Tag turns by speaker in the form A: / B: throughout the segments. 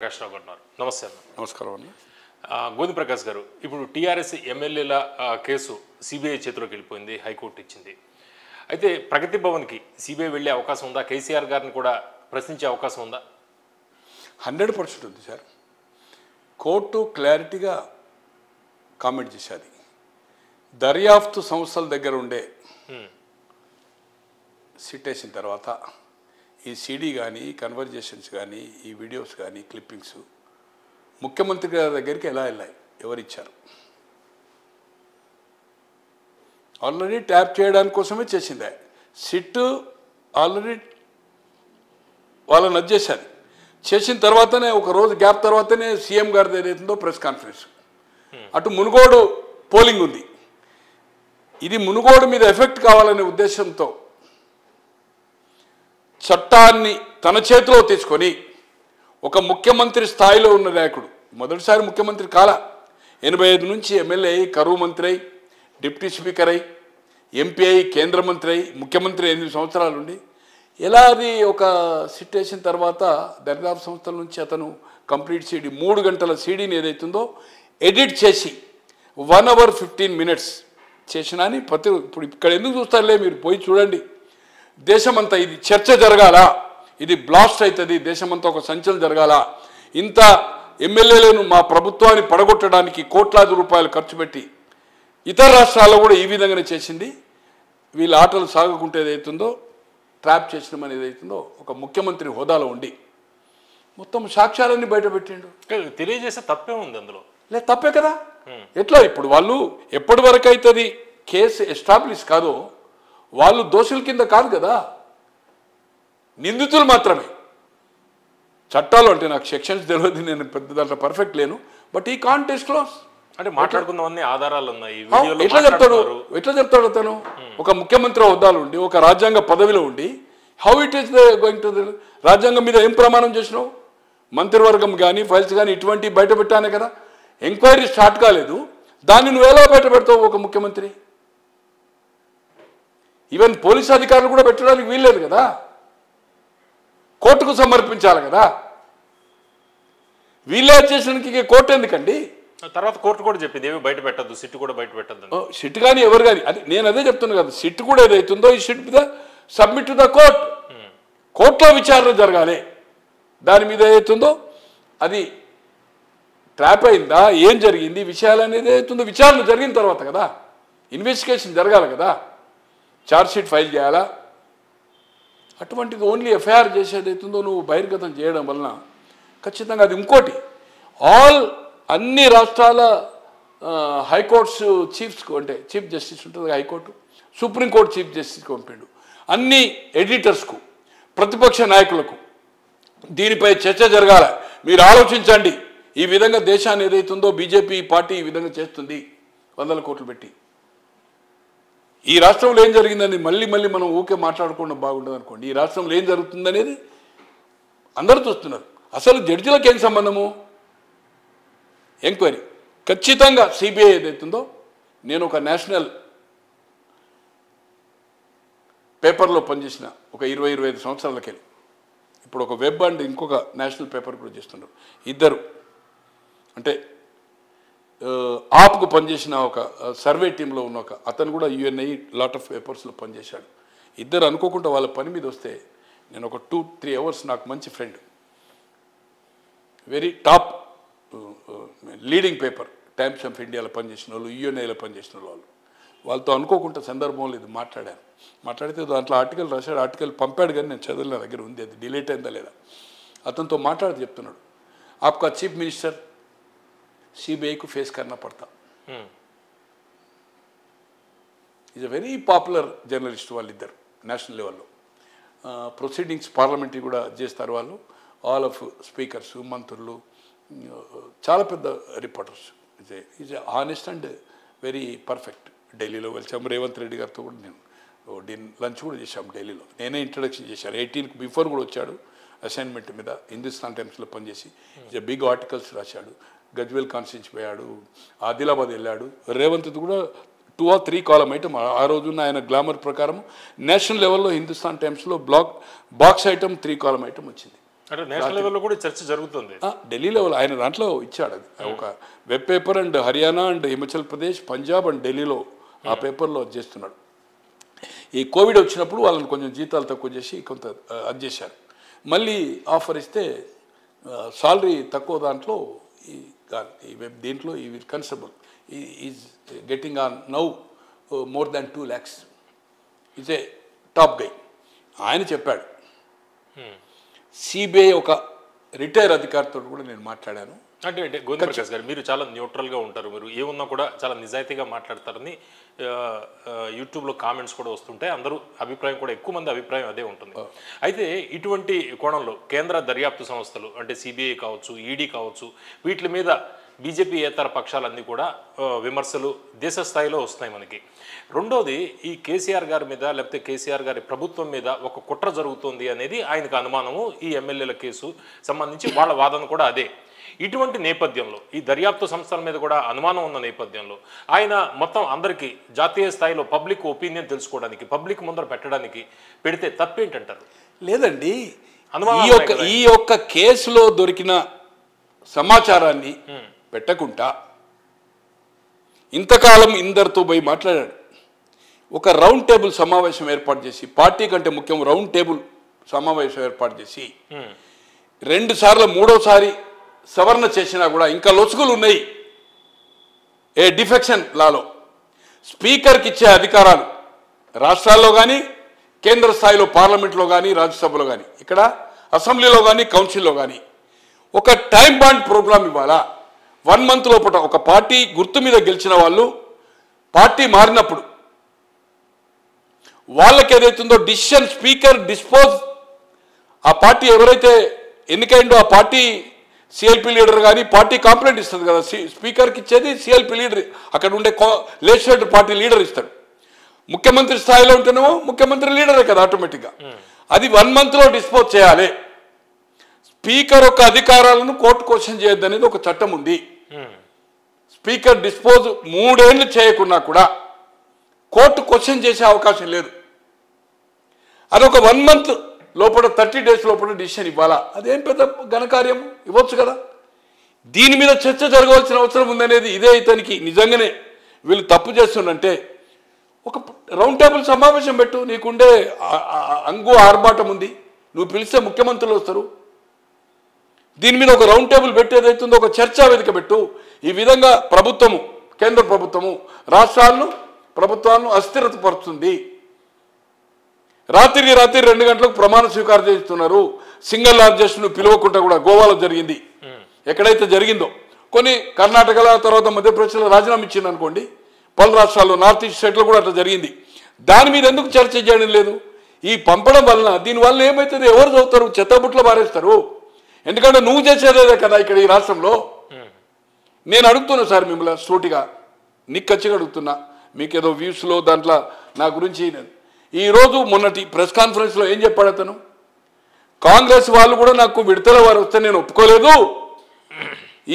A: ప్రకాష్ రావు గారు నమస్తే అన్న.
B: నమస్కారం అండి.
A: గోవింద ప్రకాష్ గారు, ఇప్పుడు టీఆర్ఎస్ ఎమ్మెల్యేల కేసు సిబిఐ చేతిలోకి వెళ్ళిపోయింది, హైకోర్టు ఇచ్చింది. అయితే ప్రగతి భవన్కి సిబిఐ వెళ్ళే అవకాశం ఉందా? కేసీఆర్ గారిని కూడా ప్రశ్నించే అవకాశం ఉందా?
B: 100% ఉంది సార్. కోర్టు క్లారిటీగా కామెంట్ చేశాది. దర్యాప్తు సంస్థల దగ్గర ఉండే సిట్ వేసిన తర్వాత ఈ సీడీ కానీ, కన్వర్జేషన్స్ కానీ, ఈ వీడియోస్ కానీ, క్లిప్పింగ్స్ ముఖ్యమంత్రి గారి దగ్గరికి ఎలా వెళ్ళాయి, ఎవరిచ్చారు? ఆల్రెడీ ట్యాప్ చేయడానికి కోసమే చేసింది సిట్. ఆల్రెడీ వాళ్ళని నచ్చేసారు. చేసిన తర్వాతనే ఒక రోజు గ్యాప్ తర్వాతనే సీఎం గారిది ఏదైతుందో ప్రెస్ కాన్ఫరెన్స్. అటు మునుగోడు పోలింగ్ ఉంది. ఇది మునుగోడు మీద ఎఫెక్ట్ కావాలనే ఉద్దేశంతో చట్టాన్ని తన చేతిలో తీసుకొని ఒక ముఖ్యమంత్రి స్థాయిలో ఉన్న నాయకుడు, మొదటిసారి ముఖ్యమంత్రి కాల, 85 నుంచి ఎమ్మెల్యే అయి, కరువు మంత్రి అయి, డిప్యూటీ స్పీకర్ అయి, ఎంపీ అయి, కేంద్ర మంత్రి అయి, ముఖ్యమంత్రి 8 సంవత్సరాలు ఉండి ఎలా అది ఒక సిట్ వేసిన తర్వాత దర్యాప్తు సంస్థల నుంచి అతను కంప్లీట్ సీడీ 3 గంటల సీడీని ఏదైతుందో ఎడిట్ చేసి 1 hour 15 minutes చేసినా అని ఇప్పుడు ఇక్కడ ఎందుకు చూస్తారులే, మీరు పోయి చూడండి. దేశమంతా ఇది చర్చ జరగాల, ఇది బ్లాస్ట్ అవుతుంది, దేశమంతా ఒక సంచలనం జరగాల. ఇంత ఎమ్మెల్యేలను మా ప్రభుత్వాన్ని పడగొట్టడానికి కోట్లాది రూపాయలు ఖర్చు పెట్టి ఇతర రాష్ట్రాల్లో కూడా ఈ విధంగానే చేసింది. వీళ్ళ ఆటలు సాగుకుంటే ఏదైతుందో, ట్రాప్ చేసినామని ఏదైతుందో ఒక ముఖ్యమంత్రి హోదాలో ఉండి మొత్తం సాక్ష్యాలన్నీ బయటపెట్టిండు.
A: తెలియజేసే తప్పే ఉంది అందులో?
B: లేదు, తప్పే కదా. ఎట్లా ఇప్పుడు వాళ్ళు ఎప్పటి వరకు అవుతుంది కేసు ఎస్టాబ్లిష్ కాదో వాళ్ళు దోషుల కింద కాదు కదా, నిందితులు మాత్రమే. చట్టాలు అంటే నాకు సెక్షన్స్ తెలియదు, నేను పెద్ద దాంట్లో పర్ఫెక్ట్ లేను. బట్ ఈ కాంట్ డిస్క్లోజ్ అంటే
A: మాట్లాడుకుందామని ఆధారాలు ఉన్నాయి.
B: ఎట్లా చెప్తాడు అతను? ఒక ముఖ్యమంత్రి హోదాలో ఉండి, ఒక రాజ్యాంగ పదవిలో ఉండి, how it is going to రాజ్యాంగం మీద ఏం ప్రమాణం చేసినావు? మంత్రివర్గం కానీ, ఫైల్స్ కానీ ఇటువంటి బయట పెట్టానే కదా. ఎంక్వైరీ స్టార్ట్ కాలేదు, దాన్ని నువ్వు ఎలా బయట పెడతావు ఒక ముఖ్యమంత్రి? ఈవెన్ పోలీసు అధికారులు కూడా పెట్టడానికి వీల్లేదు కదా, కోర్టుకు సమర్పించాలి కదా. వీళ్ళే చేసిన కోర్టు ఎందుకండి?
A: తర్వాత కోర్టు కూడా చెప్పింది ఏమి బయట పెట్టద్దు, సిట్ కూడా బయట పెట్టద్దు.
B: సిట్ కానీ ఎవరు కానీ, అది నేను అదే చెప్తున్నాను కదా. సిట్ కూడా ఏదైతుందో ఈ సిట్ మీద సబ్మిట్ టు ద కోర్ట్, కోర్టులో విచారణ జరగాలి. దాని మీద ఏదైతుందో అది ట్రాప్ అయిందా, ఏం జరిగింది, విషయాలు అనేది ఏదైతుందో విచారణ జరిగిన తర్వాత కదా, ఇన్వెస్టిగేషన్ జరగాలి కదా, ఛార్జ్షీట్ ఫైల్ చేయాలా. అటువంటిది ఓన్లీ ఎఫ్ఐఆర్ చేసేది అవుతుందో నువ్వు బహిర్గతం చేయడం వలన ఖచ్చితంగా అది ఇంకోటి. అన్ని రాష్ట్రాల హైకోర్ట్స్ చీఫ్స్కు, అంటే చీఫ్ జస్టిస్ ఉంటుంది హైకోర్టు, సుప్రీంకోర్టు చీఫ్ జస్టిస్కి పంపిండు, అన్ని ఎడిటర్స్కు, ప్రతిపక్ష నాయకులకు దీనిపై చర్చ జరగాల. మీరు ఆలోచించండి, ఈ విధంగా దేశాన్ని ఏదైతుందో బీజేపీ పార్టీ ఈ విధంగా చేస్తుంది 100 కోట్లు పెట్టి. ఈ రాష్ట్రంలో ఏం జరిగిందని మళ్ళీ మనం ఊకే మాట్లాడుకోవడం బాగుండదు అనుకోండి. ఈ రాష్ట్రంలో ఏం జరుగుతుందనేది అందరూ చూస్తున్నారు. అసలు జడ్జిలకు ఏం సంబంధము? ఎంక్వైరీ ఖచ్చితంగా సిబిఐ ఏదైతుందో, నేను ఒక నేషనల్ పేపర్లో పనిచేసిన ఒక 20-25 సంవత్సరాలకెళ్ళి ఇప్పుడు ఒక వెబ్ అండ్ ఇంకొక నేషనల్ పేపర్ కూడా చేస్తున్నారు. ఇద్దరు అంటే ఆప్కు పనిచేసిన ఒక సర్వే టీంలో ఉన్న ఒక అతను కూడా యుఎన్ఐ లాట్ ఆఫ్ పేపర్స్లో పనిచేశాడు. ఇద్దరు అనుకోకుండా వాళ్ళ పని మీద వస్తే నేను ఒక 2-3 hours, నాకు మంచి friend, very top leading paper times of ఇండియాలో పనిచేసిన వాళ్ళు, యుఎన్ఐలో పనిచేసిన వాళ్ళతో అనుకోకుండా సందర్భంలో ఇది మాట్లాడితే దాంట్లో ఆర్టికల్ రాశాడు. ఆర్టికల్ పంపాడు కానీ నేను చదువుల నా దగ్గర ఉంది, అది డిలీట్ అయిందా లేదా. అతనితో మాట్లాడి చెప్తున్నాడు, ఆప్కా చీఫ్ మినిస్టర్ सीबीआई को फेस करना पड़ता. Is a very popular journalist వాళ్ళిద్దరు నేషనల్ లెవెల్లో. ప్రొసీడింగ్స్ పార్లమెంటరీ కూడా చేస్తారు వాళ్ళు. ఆల్ ఆఫ్ స్పీకర్స్, మంత్రులు, చాలా పెద్ద reporters. Is honest and very perfect. ఢిల్లీలో కలిసాము రేవంత్ రెడ్డి గారితో కూడా, నేను లంచ్ కూడా చేశాము ఢిల్లీలో. నేనే ఇంట్రడక్షన్ చేశాను. 18కి బిఫోర్ కూడా వచ్చాడు అసైన్మెంట్ మీద. హిందుస్థాన్ టైమ్స్లో పనిచేసి ఈజ్ బిగ్ ఆర్టికల్స్ రాశాడు. గజ్వేల్ కాన్స్టిట్యూన్సీ పోయాడు, ఆదిలాబాద్ వెళ్ళాడు. రేవంత్ కూడా 2 or 3 కాలం ఐటమ్ ఆ రోజున్న ఆయన గ్లామర్ ప్రకారం నేషనల్ లెవెల్లో హిందుస్థాన్ టైమ్స్లో బాక్స్ ఐటమ్ 3 కాలం ఐటమ్ వచ్చింది.
A: అంటే నేషనల్ లెవెల్లో కూడా చర్చ జరుగుతుంది.
B: ఢిల్లీ లెవెల్ ఆయన దాంట్లో ఇచ్చాడు. అది ఒక web paper and Haryana and Himachal Pradesh, Punjab and ఢిల్లీలో ఆ పేపర్లో చేస్తున్నాడు. ఈ కోవిడ్ వచ్చినప్పుడు వాళ్ళని కొంచెం జీతాలు తక్కువ చేసి కొంత అది చేశారు. మళ్ళీ ఆఫర్ ఇస్తే సాలరీ తక్కువ దాంట్లో ఈ వెబ్ దీంట్లో ఈ constable is getting on now more than 2 lakhs. Is a top guy. ఆయన చెప్పాడు. సిబిఐ ఒక రిటైర్ అధికారితో కూడా నేను మాట్లాడాను.
A: అంటే గోవింద ప్రకాష్ గారు, మీరు చాలా న్యూట్రల్గా ఉంటారు, మీరు ఏమున్నా కూడా చాలా నిజాయితీగా మాట్లాడతారని యూట్యూబ్లో కామెంట్స్ కూడా వస్తుంటాయి. అందరూ అభిప్రాయం కూడా, ఎక్కువ మంది అభిప్రాయం అదే ఉంటుంది. అయితే ఇటువంటి కోణంలో కేంద్ర దర్యాప్తు సంస్థలు అంటే సిబిఐ కావచ్చు, ఈడీ కావచ్చు, వీటి మీద బీజేపీ ఏతర పక్షాలన్నీ కూడా విమర్శలు దేశ స్థాయిలో వస్తున్నాయి మనకి. రెండోది, ఈ కేసీఆర్ గారి మీద లేకపోతే కేసీఆర్ గారి ప్రభుత్వం మీద ఒక కుట్ర జరుగుతుంది అనేది ఆయనకు అనుమానము. ఈ ఎమ్మెల్యేల కేసు సంబంధించి వాళ్ళ వాదన కూడా అదే. ఇటువంటి నేపథ్యంలో ఈ దర్యాప్తు సంస్థల మీద కూడా అనుమానం ఉన్న నేపథ్యంలో ఆయన మొత్తం అందరికీ జాతీయ స్థాయిలో పబ్లిక్ ఒపీనియన్ తెలుసుకోవడానికి, పబ్లిక్ ముందర పెట్టడానికి పెడితే తప్పేంటంటారు?
B: లేదండి, ఈ యొక్క కేసులో దొరికిన సమాచారాన్ని పెట్టకుండా ఇంతకాలం ఇందరితో పోయి మాట్లాడాడు. ఒక రౌండ్ టేబుల్ సమావేశం ఏర్పాటు చేసి, పార్టీ కంటే ముఖ్యం రౌండ్ టేబుల్ సమావేశం ఏర్పాటు చేసి 2 సార్లు 3వసారి సవరణ చేసినా కూడా ఇంకా లొసుగులు ఉన్నాయి ఏ డిఫెక్షన్ లాలో. స్పీకర్కి ఇచ్చే అధికారాలు రాష్ట్రాల్లో కానీ, కేంద్ర స్థాయిలో పార్లమెంట్లో కానీ, రాజ్యసభలో కానీ, ఇక్కడ అసెంబ్లీలో కానీ, కౌన్సిల్లో కానీ ఒక టైం బాండ్ ప్రోగ్రామ్ ఇవ్వాలా. 1 month లోపల ఒక పార్టీ గుర్తు మీద గెలిచిన వాళ్ళు పార్టీ మారినప్పుడు వాళ్ళకి ఏదైతుందో డిసిషన్ స్పీకర్ డిస్పోజ్, ఆ పార్టీ ఎవరైతే ఎన్నికైందో ఆ పార్టీ సిఎల్పి లీడర్ కానీ పార్టీ కాంప్లైంట్ ఇస్తుంది కదా, స్పీకర్కి ఇచ్చేది సిఎల్పి లీడర్, అక్కడ ఉండే లెజిస్లేటివ్ పార్టీ లీడర్ ఇస్తాడు. ముఖ్యమంత్రి స్థాయిలో ఉంటేనేమో ముఖ్యమంత్రి లీడరే కదా ఆటోమేటిక్గా. అది 1 monthలో డిస్పోజ్ చేయాలి. స్పీకర్ యొక్క అధికారాలను కోర్టు క్వశ్చన్ చేయొద్దు అనేది ఒక చట్టం ఉంది. స్పీకర్ డిస్పోజ్ 3 ఏళ్ళు చేయకున్నా కూడా కోర్టు క్వశ్చన్ చేసే అవకాశం లేదు. అదొక 1 month లోపల 30 days లోపల డిసిషన్ ఇవ్వాలా. అదేం పెద్ద ఘనకార్యం, ఇవ్వచ్చు కదా. దీని మీద చర్చ జరగవలసిన అవసరం ఉందనేది ఇదే. ఇతనికి నిజంగానే వీళ్ళు తప్పు చేస్తుందంటే ఒక రౌండ్ టేబుల్ సమావేశం పెట్టు. నీకుండే అంగు ఆర్భాటం ఉంది, నువ్వు పిలిస్తే ముఖ్యమంత్రులు వస్తారు. దీని మీద ఒక రౌండ్ టేబుల్ పెట్టి ఏదైతుందో ఒక చర్చా వేదిక పెట్టు. ఈ విధంగా ప్రభుత్వము, కేంద్ర ప్రభుత్వము ప్రభుత్వాలను అస్థిరతపరుస్తుంది. రాత్రికి రాత్రి 2 గంటలకు ప్రమాణ స్వీకారం చేస్తున్నారు. సింగిల్ లార్జెస్ట్ను పిలవకుండా కూడా గోవాలో జరిగింది. ఎక్కడైతే జరిగిందో కొన్ని కర్ణాటకలో, తర్వాత మధ్యప్రదేశ్లో రాజీనామా ఇచ్చింది అనుకోండి. పలు రాష్ట్రాల్లో, నార్త్ ఈస్ట్ స్టేట్లో కూడా అట్లా జరిగింది. దాని మీద ఎందుకు చర్చ చేయడం లేదు? ఈ పంపడం వలన దీనివల్ల ఏమవుతుంది? ఎవరు చదువుతారు? చెత్తబుట్లో పారేస్తారు. ఎందుకంటే నువ్వు చేసేదే కదా ఇక్కడ ఈ రాష్ట్రంలో. నేను అడుగుతున్నా సార్ మిమ్మల్ని సూటిగా, నిక్కచ్చిగా అడుగుతున్నా. మీకు ఏదో వ్యూస్లో దాంట్లో నా గురించి ఈరోజు మొన్నటి ప్రెస్ కాన్ఫరెన్స్లో ఏం చెప్పాడు అతను? కాంగ్రెస్ వాళ్ళు కూడా నాకు విడతల వారు వస్తే నేను ఒప్పుకోలేదు,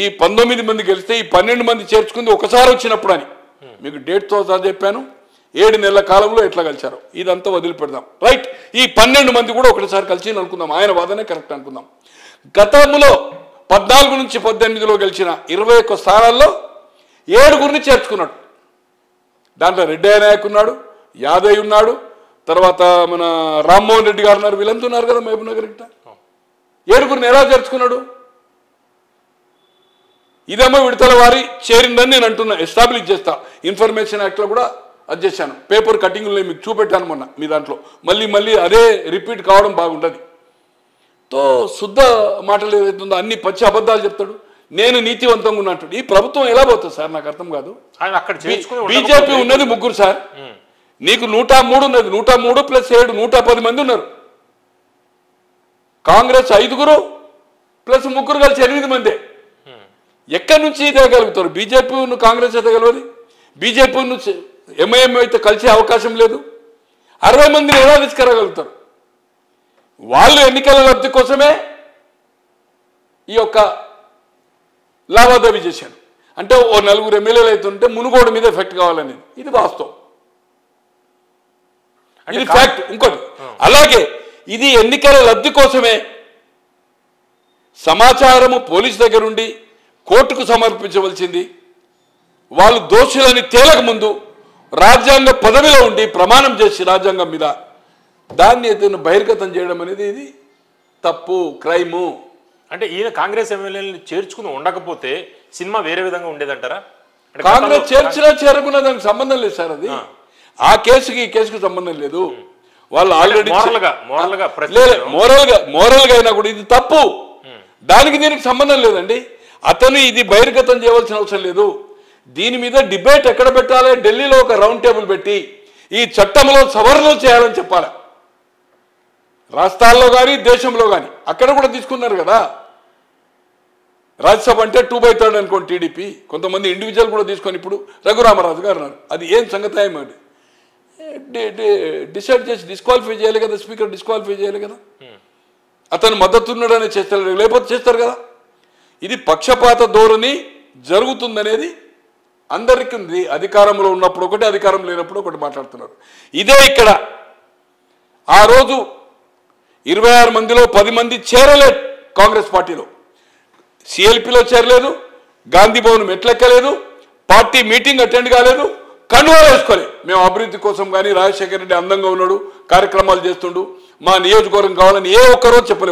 B: ఈ 19 మంది గెలిస్తే ఈ 12 మంది చేర్చుకుంది ఒకసారి వచ్చినప్పుడు అని. మీకు డేట్తో సహా చెప్పాను. 7 నెలల కాలంలో ఎట్లా కలిశారు ఇదంతా వదిలిపెడదాం. రైట్, ఈ 12 మంది కూడా ఒకటిసారి కలిసి అనుకుందాం, ఆయన వాదనే కరెక్ట్ అనుకుందాం. గతంలో 14 నుంచి 18లో గెలిచిన 21 స్థానాల్లో 7గురిని చేర్చుకున్నాడు. దాంట్లో రెడ్డి నాయక్ ఉన్నాడు, యాదవ్ ఉన్నాడు, తర్వాత మన రామ్మోహన్ రెడ్డి గారు ఉన్నారు, వీళ్ళంతా ఉన్నారు కదా మహబూబ్ నగర్ గిట్ట. 7గురిని ఎలా చేర్చుకున్నాడు? ఇదేమో విడతల వారి చేరిందని నేను అంటున్నా, ఎస్టాబ్లిష్ చేస్తా. ఇన్ఫర్మేషన్ యాక్ట్లో కూడా అది చేశాను, పేపర్ కటింగ్లో మీకు చూపెట్టాను మొన్న మీ దాంట్లో. మళ్ళీ అదే రిపీట్ కావడం బాగుంటుంది. తో శుద్ధ మాటలు ఏదైతుందో అన్ని పచ్చి అబద్ధాలు చెప్తాడు. నేను నీతివంతంగా ఉన్నట్టు ఈ ప్రభుత్వం ఎలా పోతుంది సార్? నాకు అర్థం కాదు. బీజేపీ ఉన్నది 3 సార్, నీకు 103 ఉన్నది. 103 + 7 110 మంది ఉన్నారు. కాంగ్రెస్ 5గురు + 3 కలిసి 8 మందే. ఎక్కడి నుంచి ఎదగలుగుతారు? బీజేపీను కాంగ్రెస్ ఎదగలవది. బీజేపీను ఎంఐఎం అయితే కలిసే అవకాశం లేదు. 60 మందిని ఎలా తీసుకురాగలుగుతారు? వాళ్ళు ఎన్నికల లబ్ధి కోసమే ఈ యొక్క లావాదేవీ చేశారు. అంటే ఓ 4 ఎమ్మెల్యేలు అవుతుంటే మునుగోడు మీద ఎఫెక్ట్ కావాలనేది ఇది వాస్తవం, ఇది ఫ్యాక్ట్. ఇంకోటి అలాగే ఇది ఎన్నికల లబ్ధి కోసమే సమాచారము పోలీసు దగ్గర ఉండి కోర్టుకు సమర్పించవలసింది వాళ్ళు దోషులని తేలక ముందు రాజ్యాంగ పదవిలో ఉండి ప్రమాణం చేసి రాజ్యాంగం మీద దాన్ని ఏదైనా బహిర్గతం చేయడం అనేది ఇది తప్పు, క్రైము.
A: అంటే ఈయన కాంగ్రెస్ ఎమ్మెల్యేలను చేర్చుకుని ఉండకపోతే సినిమా వేరే విధంగా ఉండేదంటారా?
B: కాంగ్రెస్ చేర్చినా చేరకున్నా దానికి సంబంధం లేదు సార్. అది ఆ కేసుకి ఈ కేసుకు సంబంధం లేదు. వాళ్ళు ఆల్రెడీ మోరల్ గా అయినా కూడా ఇది తప్పు, దానికి దీనికి సంబంధం లేదండి. అతను ఇది బహిర్గతం చేయవలసిన అవసరం లేదు. దీని మీద డిబేట్ ఎక్కడ పెట్టాలి? ఢిల్లీలో ఒక రౌండ్ టేబుల్ పెట్టి ఈ చట్టంలో సవరణలు చేయాలని చెప్పాలి. రాష్ట్రాల్లో కానీ దేశంలో కానీ అక్కడ కూడా తీసుకున్నారు కదా. రాజ్యసభ అంటే 2/3 అనుకోండి టీడీపీ, కొంతమంది ఇండివిజువల్ కూడా తీసుకొని ఇప్పుడు రఘురామరాజు గారు అన్నారు. అది ఏం సంగతి ఏమండి? డిసైడ్ చేసి డిస్క్వాలిఫై చేయాలి కదా, స్పీకర్ డిస్క్వాలిఫై చేయాలి కదా. అతను మద్దతున్నాడని చేస్తారు, లేకపోతే చేస్తారు కదా. ఇది పక్షపాత ధోరణి జరుగుతుందనేది అందరికీ ఉంది. అధికారంలో ఉన్నప్పుడు ఒకటి, అధికారం లేనప్పుడు ఒకటి మాట్లాడుతున్నారు. ఇదే ఇక్కడ ఆ రోజు 26 మందిలో 10 మంది చేరలేదు కాంగ్రెస్ పార్టీలో, సిఎల్పిలో చేరలేదు, గాంధీ భవన్ మెట్లెక్కలేదు, పార్టీ మీటింగ్ అటెండ్ కాలేదు, కండువాలు వేసుకోలేదు. మేము అభివృద్ధి కోసం కానీ రాజశేఖర రెడ్డి అందంగా ఉన్నాడు, కార్యక్రమాలు చేస్తుండు, మా నియోజకవర్గం కావాలని ఏ ఒక్కరోజు చెప్పలే.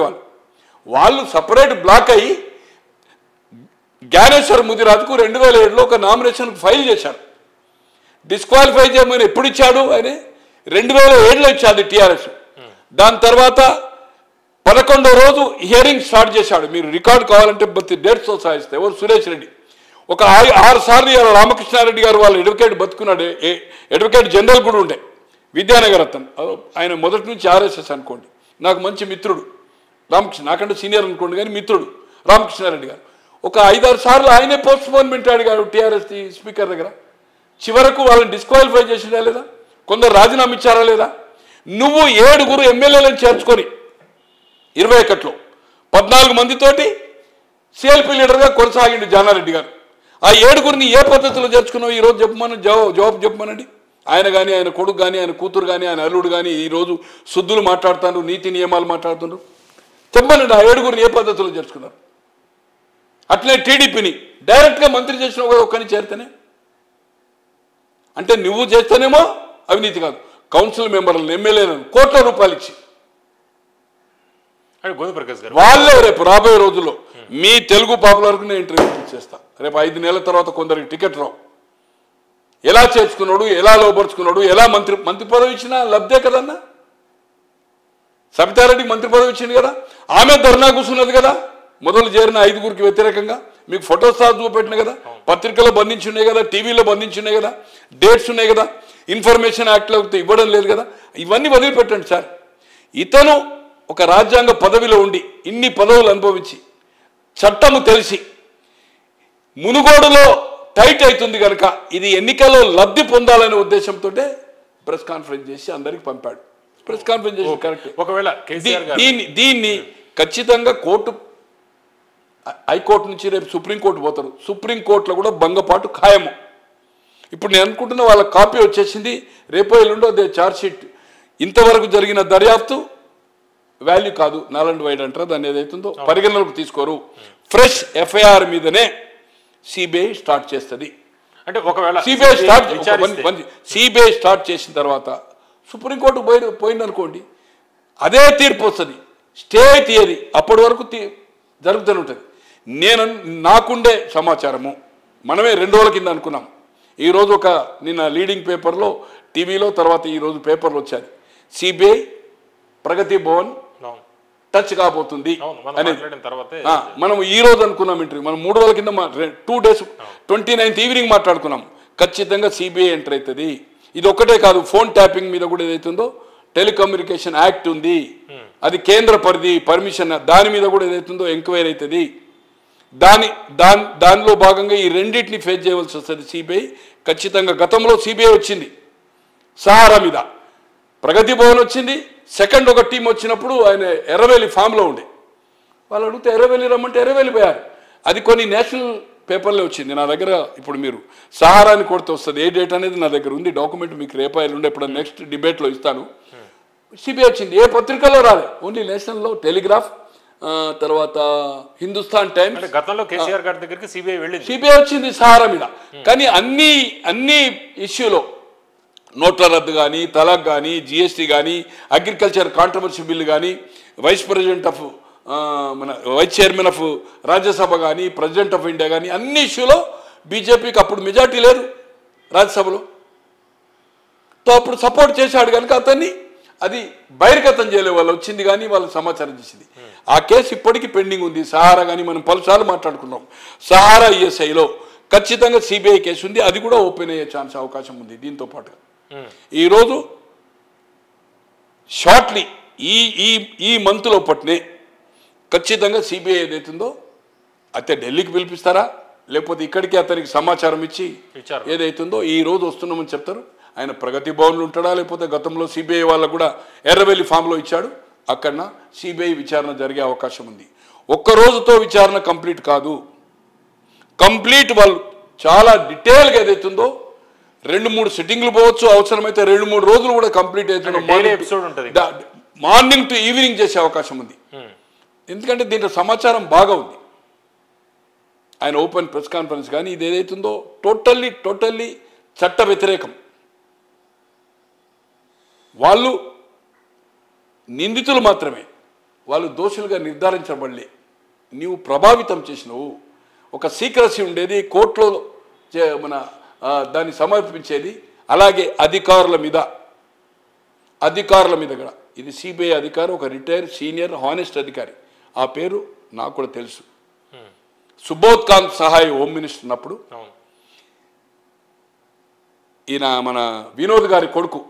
B: వాళ్ళు సపరేట్ బ్లాక్ అయ్యి జ్ఞానేశ్వర్ ముదిరాజుకు 2007లో ఒక నామినేషన్ ఫైల్ చేశారు. డిస్క్వాలిఫై చేయమని ఎప్పుడు ఇచ్చాడు? ఆయన 2007లో ఇచ్చాడు టీఆర్ఎస్. దాని తర్వాత 11వ రోజు హియరింగ్ స్టార్ట్ చేశాడు. మీరు రికార్డు కావాలంటే డేట్స్తో సాధిస్తే ఎవరు? సురేష్ రెడ్డి. ఒక 6 సార్లు రామకృష్ణారెడ్డి గారు వాళ్ళ అడ్వకేట్ బతుకున్నాడు. అడ్వకేట్ జనరల్ కూడా ఉండే విద్యానగర్ అతను. ఆయన మొదటి నుంచి ఆర్ఎస్ఎస్ అనుకోండి. నాకు మంచి మిత్రుడు రామకృష్ణ, నాకంటే సీనియర్ అనుకోండి కానీ మిత్రుడు రామకృష్ణారెడ్డి గారు. ఒక 5-6 సార్లు ఆయనే పోస్ట్పోన్మెంట్ అడిగాడు టీఆర్ఎస్ స్పీకర్ దగ్గర. చివరకు వాళ్ళని డిస్క్వాలిఫై చేసినా లేదా? కొందరు రాజీనామా ఇచ్చారా లేదా? నువ్వు 7 ఎమ్మెల్యేలను చేర్చుకొని 21లో 14 మందితోటి సిఎల్పి లీడర్గా కొనసాగిండు జానారెడ్డి గారు. ఆ 7 ఏ పద్ధతిలో చేర్చుకున్నావు ఈరోజు చెప్పమని జవాబు చెప్పమనండి. ఆయన కానీ, ఆయన కొడుకు కానీ, ఆయన కూతురు కానీ, ఆయన అల్లుడు కానీ ఈరోజు శుద్ధులు మాట్లాడుతున్నారు, నీతి నియమాలు మాట్లాడుతున్నారు. చెప్పమనండి ఆ 7 ఏ పద్ధతిలో చేర్చుకున్నారు. అట్లే టీడీపీని డైరెక్ట్గా మంత్రి చేసిన ఒక్కని చేరితేనే అంటే నువ్వు చేస్తేనేమో అవినీతి కాదు, కౌన్సిల్ మెంబర్లను ఎమ్మెల్యేలను కోట్ల రూపాయలు ఇచ్చి వాళ్ళే రేపు రాబోయే రోజుల్లో మీ తెలుగు పాపులర్కు నేను ఇంటర్వ్యూ చేస్తా. రేపు 5 నెలల తర్వాత కొందరికి టికెట్ రావు. ఎలా చేర్చుకున్నాడు, ఎలా లోపరుచుకున్నాడు, ఎలా మంత్రి పదవి ఇచ్చినా లబ్ధే కదన్నా. సబితారెడ్డికి మంత్రి పదవి ఇచ్చింది కదా, ఆమె ధర్నా కూర్చున్నది కదా మొదలు చేరిన 5 వ్యతిరేకంగా. మీకు ఫొటోస్ చూపెట్టిన కదా, పత్రికలో బంధించి ఉన్నాయి కదా, టీవీలో బంధించి ఉన్నాయి కదా, డేట్స్ ఉన్నాయి కదా, ఇన్ఫర్మేషన్ యాక్ట్లో ఇవ్వడం లేదు కదా. ఇవన్నీ వదిలిపెట్టండి సార్. ఇతను ఒక రాజ్యాంగ పదవిలో ఉండి ఇన్ని పదవులు అనుభవించి చట్టము తెలిసి మునుగోడులో టైట్ అవుతుంది కనుక ఇది ఎన్నికల్లో లబ్ధి పొందాలనే ఉద్దేశంతో ప్రెస్ కాన్ఫరెన్స్ చేసి అందరికి పంపాడు. ప్రెస్ కాన్ఫరెన్స్ చేసి కరెక్ట్.
A: ఒకవేళ
B: దీన్ని ఖచ్చితంగా కోర్టు, హైకోర్టు నుంచి రేపు సుప్రీంకోర్టు పోతారు. సుప్రీంకోర్టులో కూడా భంగపాటు ఖాయము. ఇప్పుడు నేను అనుకుంటున్న వాళ్ళ కాపీ వచ్చేసింది, రేపో ఎల్లుండో అదే ఛార్జ్షీట్. ఇంతవరకు జరిగిన దర్యాప్తు వాల్యూ కాదు, నల్ అండ్ వైడ్ అంటారు దాన్ని, ఏదైతుందో పరిగణలోకి తీసుకోరు. ఫ్రెష్ ఎఫ్ఐఆర్ మీదనే సిబిఐ స్టార్ట్ చేస్తుంది.
A: అంటే ఒకవేళ
B: సిబిఐ స్టార్ట్ చేసిన తర్వాత సుప్రీంకోర్టు పోయిందనుకోండి, అదే తీర్పు వస్తుంది, స్టే థియరీ అప్పటి వరకు జరుగుతూనే ఉంటుంది. నాకుండే సమాచారము మనమే 2 రోజుల కింద అనుకున్నాం. ఈరోజు నిన్న లీడింగ్ పేపర్లో, టీవీలో, తర్వాత ఈరోజు పేపర్లు వచ్చాయి. సిబిఐ ప్రగతి భవన్ టచ్ కాబోతుంది అనేది మనం ఈ రోజు అనుకున్నాం ఇంటర్వ్యూ. మనం 3 రోజుల కింద 2 days 29th ఈవినింగ్ మాట్లాడుకున్నాం. ఖచ్చితంగా సిబిఐ ఎంటర్ అవుతుంది. ఇది ఒక్కటే కాదు, ఫోన్ ట్యాపింగ్ మీద కూడా ఏదైతుందో టెలికమ్యూనికేషన్ యాక్ట్ ఉంది, అది కేంద్ర పరిధి పర్మిషన్, దాని మీద కూడా ఏదైతుందో ఎంక్వైరీ అవుతుంది. దానిలో భాగంగా ఈ రెండింటిని ఫేస్ చేయవలసి వస్తుంది సిబిఐ ఖచ్చితంగా. గతంలో సిబిఐ వచ్చింది సహారా మీద, ప్రగతి భవన్ వచ్చింది, సెకండ్ ఒక టీం వచ్చినప్పుడు ఆయన ఎర్రవేలి ఫామ్లో ఉండే, వాళ్ళు అడిగితే ఎర్రవేలి రమ్మంటే ఎర్రవేలి పోయారు. అది కొన్ని నేషనల్ పేపర్లో వచ్చింది నా దగ్గర. ఇప్పుడు మీరు సహారాని కొడితే వస్తుంది, ఏ డేట్ అనేది నా దగ్గర ఉంది, డాక్యుమెంట్ మీకు రేపాయలు ఉండే, ఇప్పుడు నెక్స్ట్ డిబేట్లో ఇస్తాను. సిబిఐ వచ్చింది, ఏ పత్రికల్లో రాలే, ఓన్లీ నేషనల్లో, టెలిగ్రాఫ్, తర్వాత హిందుస్థాన్ టైమ్స్.
A: అంటే గతంలో కేసీఆర్ గారి దగ్గరికి సిబిఐ వెళ్ళింది,
B: సిబిఐ వచ్చింది సహారా మీద. కానీ అన్ని ఇష్యూలో నోట్ల రద్దు కానీ, తలాక్ కానీ, జిఎస్టీ కానీ, అగ్రికల్చర్ కాంట్రవర్సీ బిల్లు కానీ, వైస్ చైర్మన్ ఆఫ్ రాజ్యసభ కానీ, ప్రెసిడెంట్ ఆఫ్ ఇండియా కానీ, అన్ని ఇష్యూలో బీజేపీకి అప్పుడు మెజార్టీ లేదు రాజ్యసభలో. తో అప్పుడు సపోర్ట్ చేశాడు కనుక అతన్ని అది బహిర్గతం చేయలే, వాళ్ళు వచ్చింది కానీ వాళ్ళకి సమాచారం చేసింది. ఆ కేసు ఇప్పటికీ పెండింగ్ ఉంది. సహారా కానీ మనం పలుసార్లు మాట్లాడుకున్నాం. సహారా ఈఎస్ఐలో ఖచ్చితంగా సిబిఐ కేసు ఉంది, అది కూడా ఓపెన్ అయ్యే అవకాశం ఉంది. దీంతో పాటుగా ఈరోజు షార్ట్లీ ఈ మంత్ లోపట్నే ఖచ్చితంగా సిబిఐ ఏదైతుందో అయితే ఢిల్లీకి పిలిపిస్తారా, లేకపోతే ఇక్కడికి అతనికి సమాచారం ఇచ్చి ఏదైతుందో ఈ రోజు వస్తున్నామని చెప్తారు. ఆయన ప్రగతి భవన్లో ఉంటాడా, లేకపోతే గతంలో సిబిఐ వాళ్ళకు కూడా ఎర్రవెల్లి ఫామ్లో ఇచ్చాడు, అక్కడ సిబిఐ విచారణ జరిగే అవకాశం ఉంది. ఒక్క రోజుతో విచారణ కంప్లీట్ కాదు, కంప్లీట్ వాళ్ళు చాలా డీటెయిల్గా ఏదైతుందో 2-3 సిట్టింగ్లు పోవచ్చు, అవసరమైతే 2-3 రోజులు కూడా కంప్లీట్ అవుతుందో మార్నింగ్ టు ఈవినింగ్ చేసే అవకాశం ఉంది. ఎందుకంటే దీంట్లో సమాచారం బాగా ఉంది. ఆయన ఓపెన్ ప్రెస్ కాన్ఫరెన్స్ కానీ ఇది ఏదైతుందో టోటల్లీ చట్ట వ్యతిరేకం. వాళ్ళు నిందితులు మాత్రమే, వాళ్ళు దోషులుగా నిర్ధారించబడలే. నీవు ప్రభావితం చేసినవు. ఒక సీక్రసీ ఉండేది కోర్టులో దాన్ని సమర్పించేది. అలాగే అధికారుల మీద కూడా ఇది సిబిఐ అధికారి, ఒక రిటైర్ సీనియర్ హానెస్ట్ అధికారి, ఆ పేరు నాకు కూడా తెలుసు. సుబోధ్ కాంత్ సహాయ్ హోమ్ మినిస్టర్ ఉన్నప్పుడు ఈయన మన వినోద్ గారి కొడుకు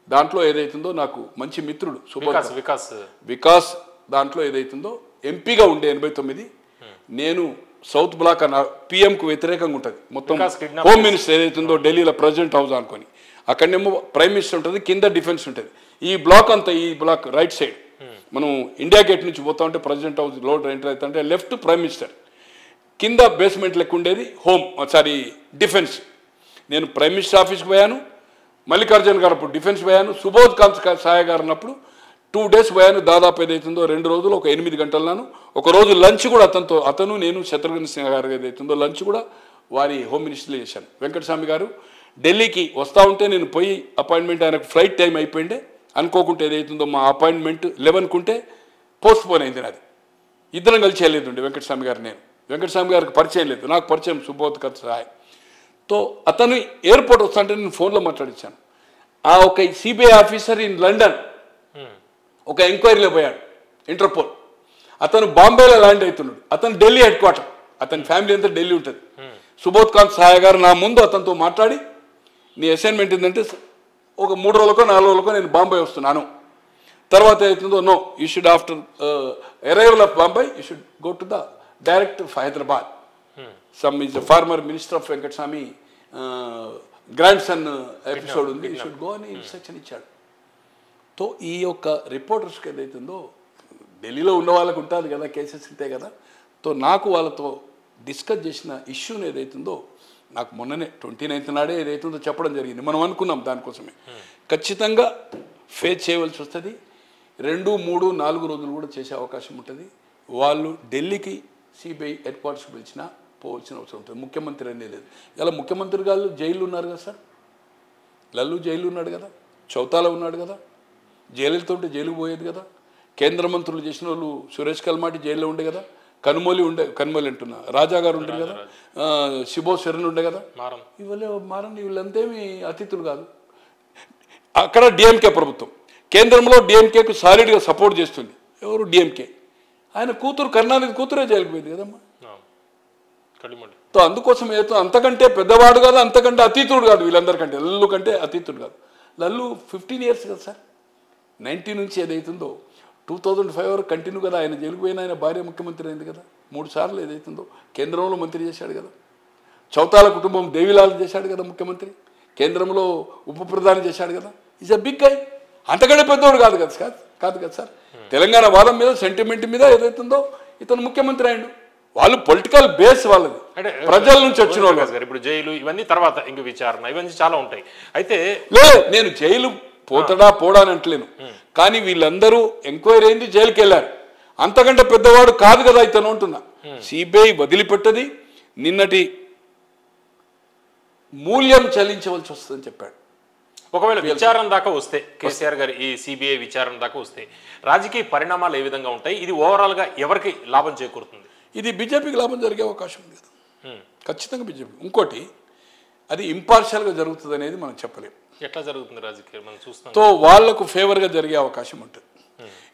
B: దాంట్లో ఏదైతుందో నాకు మంచి మిత్రుడు వికాస్ దాంట్లో ఏదైతుందో ఎంపీగా ఉండే 89. నేను సౌత్ బ్లాక్ అన్న పిఎంకు వ్యతిరేకంగా ఉంటుంది మొత్తం. హోమ్ మినిస్టర్ ఏదైతుందో ఢిల్లీలో ప్రెసిడెంట్ హౌస్ అనుకొని, అక్కడనేమో ప్రైమ్ మినిస్టర్ ఉంటుంది, కింద డిఫెన్స్ ఉంటుంది. ఈ బ్లాక్ అంతా, ఈ బ్లాక్ రైట్ సైడ్ మనం ఇండియా గేట్ నుంచి పోతా ఉంటే ప్రెసిడెంట్ హౌస్ లోడ్ ఎంటర్ అవుతుంటే లెఫ్ట్ ప్రైమ్ మినిస్టర్, కింద బేస్మెంట్ లెక్క ఉండేది డిఫెన్స్. నేను ప్రైమ్ మినిస్టర్ ఆఫీస్కి పోయాను, మల్లికార్జున్ గారు అప్పుడు డిఫెన్స్ పోయాను, సుబోధ్ కాంత్ సాయ్ గారు ఉన్నప్పుడు 2 days పోయాను. దాదాపు ఏదైతుందో 2 రోజులు ఒక 8 గంటలను. ఒక రోజు లంచ్ కూడా అతను నేను శత్రుఘ్న సిన్హా గారు ఏదైతుందో లంచ్ కూడా వారి హోమ్ మినిస్టర్లో చేశాను. వెంకటస్వామి గారు ఢిల్లీకి వస్తూ ఉంటే నేను పోయి అపాయింట్మెంట్, ఆయనకు ఫ్లైట్ టైం అయిపోయిండే అనుకోకుంటే ఏదైతుందో మా అపాయింట్మెంట్ 11కు ఉంటే పోస్ట్ పోన్ అయింది. నాది ఇద్దరం కలిసి చేయలేదండి వెంకటస్వామి గారు. నేను వెంకటస్వామి గారికి పరిచయం లేదు, నాకు పరిచయం సుబోధ్ కాంత్ సాయ్. తో అతను ఎయిర్పోర్ట్ వస్తుంటే నేను ఫోన్లో మాట్లాడించాను. ఆ ఒక సిబిఐ ఆఫీసర్ ఇన్ లండన్ ఒక ఎంక్వైరీలో పోయాడు, ఇంటర్పోల్. అతను బాంబేలో ల్యాండ్ అవుతున్నాడు, అతను ఢిల్లీ హెడ్ క్వార్టర్, అతని ఫ్యామిలీ అంతా ఢిల్లీ ఉంటుంది. సుబోధ్ కాంత్ సాయ్ గారు నా ముందు అతనితో మాట్లాడి, నీ అసైన్మెంట్ ఏంటంటే ఒక 3 రోజులకో 4 రోజులకో నేను బాంబే వస్తున్నాను, తర్వాత అవుతుందో no you should after arrival of Bombay you should go to the direct Hyderabad. Some is former minister of Venkataswamy grand son episode ఉంది, యూ షుడ్ గో అని ఇన్స్ట్రక్షన్ ఇచ్చాడు. తో ఈ యొక్క రిపోర్టర్స్కి ఏదైతుందో ఢిల్లీలో ఉన్న వాళ్ళకు ఉంటుంది కదా, కేసెస్ ఉంటాయి కదా. తో నాకు వాళ్ళతో డిస్కస్ చేసిన ఇష్యూని ఏదైతుందో నాకు మొన్ననే 29th నాడే ఏదైతుందో చెప్పడం జరిగింది. మనం అనుకున్నాం దానికోసమే. ఖచ్చితంగా ఫేస్ చేయవలసి వస్తుంది. 2, 3, 4 రోజులు కూడా చేసే అవకాశం ఉంటుంది. వాళ్ళు ఢిల్లీకి సిబిఐ హెడ్ క్వార్టర్స్కి పిలిచినా పోవాల్సిన అవసరం ఉంటుంది. ముఖ్యమంత్రి అనే లేదు. ఇలా ముఖ్యమంత్రి గారు జైలు ఉన్నారు కదా సార్, లల్లు జైలు ఉన్నాడు కదా, చౌతాలా ఉన్నాడు కదా, జైలుతో ఉంటే జైలుకు పోయేది కదా. కేంద్ర మంత్రులు చేసిన వాళ్ళు సురేష్ కల్మాటి జైల్లో ఉండే కదా, కనుమోలి అంటున్నా, రాజా గారు ఉండే కదా, శిబో శరణ్ ఉండే కదా. మారన్ వీళ్ళంతేమి అతిథులు కాదు. అక్కడ డిఎంకే ప్రభుత్వం, కేంద్రంలో డిఎంకేకు సాలిడ్గా సపోర్ట్ చేస్తుంది. ఎవరు? డిఎంకే. ఆయన కూతురు కరుణానిధి కూతురే జైలుకు పోయింది కదమ్మా. అందుకోసం ఏదో అంతకంటే పెద్దవాడు కాదు, అంతకంటే అతీతుడు కాదు, వీళ్ళందరికంటే లల్లు కంటే అతీతుడు కాదు. లల్లు 15 years కదా సార్, 90 నుంచి ఏదైతుందో 2005 వరకు కంటిన్యూ కదా ఆయన జైలుకు పోయిన. ఆయన భార్య ముఖ్యమంత్రి అయింది కదా, 3 సార్లు ఏదైతుందో కేంద్రంలో మంత్రి చేశాడు కదా. చౌతాల కుటుంబం దేవిలాల్ చేశాడు కదా ముఖ్యమంత్రి, కేంద్రంలో ఉప ప్రధాని చేశాడు కదా. ఈజ్ అ బిగ్ గై. అంతకంటే పెద్దవాడు కాదు కదా సార్. తెలంగాణ వాదం మీద సెంటిమెంట్ మీద ఏదైతుందో ఇతను ముఖ్యమంత్రి అయ్యాడు. వాళ్ళు పొలిటికల్ బేస్ వాళ్ళది, ప్రజల నుంచి వచ్చిన వాళ్ళు.
A: ఇప్పుడు జైలు ఇవన్నీ తర్వాత ఇంక విచారణ ఇవన్నీ చాలా ఉంటాయి. అయితే
B: నేను జైలు పోడా అని అంటలేను, కానీ వీళ్ళందరూ ఎంక్వైరీ అయింది, జైలుకి వెళ్ళారు. అంతకంటే పెద్దవాడు కాదు కదా ఇతను అంటున్నా. సిబిఐ వదిలిపెట్టది, నిన్నటి మూల్యం చెల్లించవలసి వస్తుందని చెప్పాడు.
A: ఒకవేళ విచారణ దాకా వస్తే, కేసీఆర్ గారి ఈ సిబిఐ విచారణ దాకా వస్తే రాజకీయ పరిణామాలు ఏ విధంగా ఉంటాయి? ఇది ఓవరాల్గా ఎవరికి లాభం చేకూరుతుంది?
B: ఇది బీజేపీకి లాభం జరిగే అవకాశం ఉంది కదా, ఖచ్చితంగా బీజేపీ. ఇంకోటి, అది ఇంపార్షియల్గా జరుగుతుంది అనేది మనం చెప్పలేము.
A: ఎట్లా జరుగుతుంది రాజకీయం మనం చూస్తాం.
B: తో వాళ్లకు ఫేవర్గా జరిగే అవకాశం ఉంటుంది.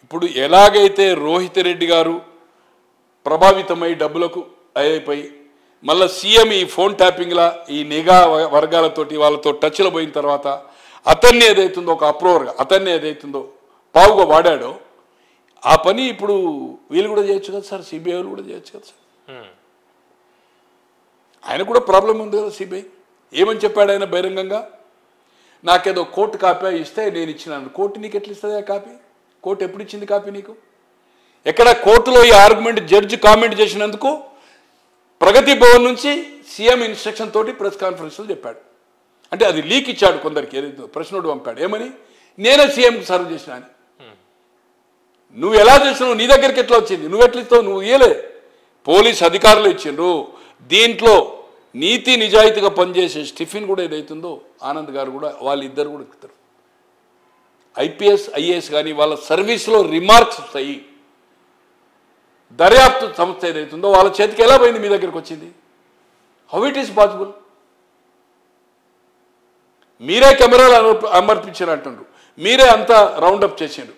B: ఇప్పుడు ఎలాగైతే రోహిత్ రెడ్డి గారు ప్రభావితమై డబ్బులకు అయిపోయి మళ్ళీ సీఎం ఈ ఫోన్ ట్యాపింగ్లా ఈ నిఘా వర్గాలతోటి వాళ్ళతో టచ్లో పోయిన తర్వాత అతన్ని ఏదైతుందో ఒక అప్రూవర్గా అతన్ని ఏదైతుందో పావుగా వాడాడో ఆ పని ఇప్పుడు వీళ్ళు కూడా చేయొచ్చు కదా సార్, సిబిఐ వాళ్ళు కూడా చేయొచ్చు కదా సార్. ఆయన కూడా ప్రాబ్లం ఉంది కదా సిబిఐ. ఏమని చెప్పాడు ఆయన బహిరంగంగా? నాకేదో కోర్టు కాపీ ఇస్తే నేను ఇచ్చినాను. కోర్టు నీకు ఎట్లా ఇస్తుంది ఆ కాపీ? కోర్టు ఎప్పుడు ఇచ్చింది కాపీ నీకు? ఎక్కడ కోర్టులో ఈ ఆర్గ్యుమెంట్ జడ్జి కామెంట్ చేసినందుకు ప్రగతి భవన్ నుంచి సీఎం ఇన్స్ట్రక్షన్ తోటి ప్రెస్ కాన్ఫరెన్స్లో చెప్పాడు. అంటే అది లీక్ ఇచ్చాడు కొందరికి, ఏదైతే ప్రశ్నోడు పంపాడు. ఏమని? నేనే సీఎంకి సర్వ్ చేసిన అని. నువ్వు ఎలా చేసినావు? నీ దగ్గరికి ఎట్లా వచ్చింది? నువ్వు ఎట్లా ఇస్తావు? నువ్వు ఇయ్యలే, పోలీస్ అధికారులు ఇచ్చిండ్రు. దీంట్లో నీతి నిజాయితీగా పనిచేసే స్టిఫిన్ కూడా ఏదైతుందో ఆనంద్ గారు కూడా వాళ్ళిద్దరు కూడా ఎక్కుతారు. ఐపీఎస్ ఐఏఎస్ కానీ వాళ్ళ సర్వీస్లో రిమార్క్స్ వస్తాయి. దర్యాప్తు సంస్థ ఏదైతుందో వాళ్ళ చేతికి ఎలా పోయింది, మీ దగ్గరికి వచ్చింది? How it is possible? మీరే కెమెరాలు అమర్పించారు అంటుండ్రు, మీరే అంతా రౌండప్ చేసిండ్రు.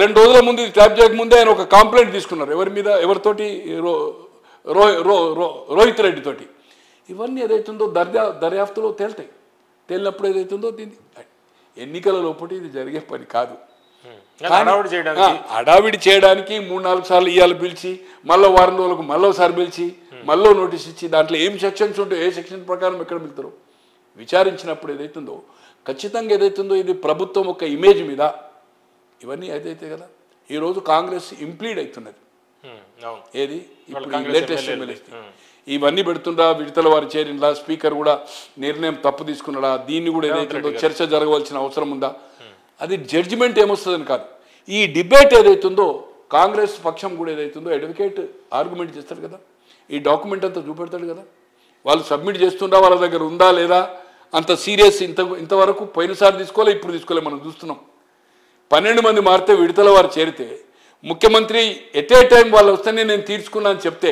B: రెండు రోజుల ముందు ట్యాప్ చేయకముందే ఆయన ఒక కంప్లైంట్ తీసుకున్నారు. ఎవరి మీద? ఎవరితోటి? రోహిత్ రెడ్డి తోటి. ఇవన్నీ ఏదైతుందో దర్యాప్తులో తేలుతాయి. తేలినప్పుడు ఏదైతుందో దీన్ని ఎన్నికల లోపల ఇది జరిగే పని కాదు. హడావిడి చేయడానికి 3-4 సార్లు ఇవాళ పిలిచి మళ్ళీ వారం రోజులకు మళ్ళీసారి పిలిచి మళ్ళీ నోటీస్ ఇచ్చి దాంట్లో ఏం సెక్షన్స్ ఉంటాయో ఏ సెక్షన్ ప్రకారం ఎక్కడ మిగుతారో విచారించినప్పుడు ఏదైతుందో ఖచ్చితంగా ఏదైతుందో ఇది ప్రభుత్వం ఒక ఇమేజ్ మీద ఇవన్నీ ఏదైతే కదా. ఈరోజు కాంగ్రెస్ ఇంప్లీడ్ అవుతున్నది. ఏది ఇప్పుడు లేటెస్ట్ ఎమ్మెల్యే ఇవన్నీ పెడుతుండా, విడతల వారు చేరినలా, స్పీకర్ కూడా నిర్ణయం తప్పు తీసుకున్నాడా, దీన్ని కూడా ఏదైతుందో చర్చ జరగవలసిన అవసరం ఉందా, అది జడ్జిమెంట్ ఏమొస్తుందని కాదు. ఈ డిబేట్ ఏదైతుందో కాంగ్రెస్ పక్షం కూడా ఏదైతుందో అడ్వకేట్ ఆర్గ్యుమెంట్ చేస్తాడు కదా, ఈ డాక్యుమెంట్ అంతా చూపెడతాడు కదా, వాళ్ళు సబ్మిట్ చేస్తుండా, వాళ్ళ దగ్గర ఉందా లేదా, అంత సీరియస్ ఇంతవరకు పోయినసారి తీసుకోలే, ఇప్పుడు తీసుకోలే. మనం చూస్తున్నాం 12 మంది మారితే విడతల వారు చేరితే ముఖ్యమంత్రి ఎట్ ఏ టైం వాళ్ళు వస్తేనే నేను తీసుకున్నా అని చెప్తే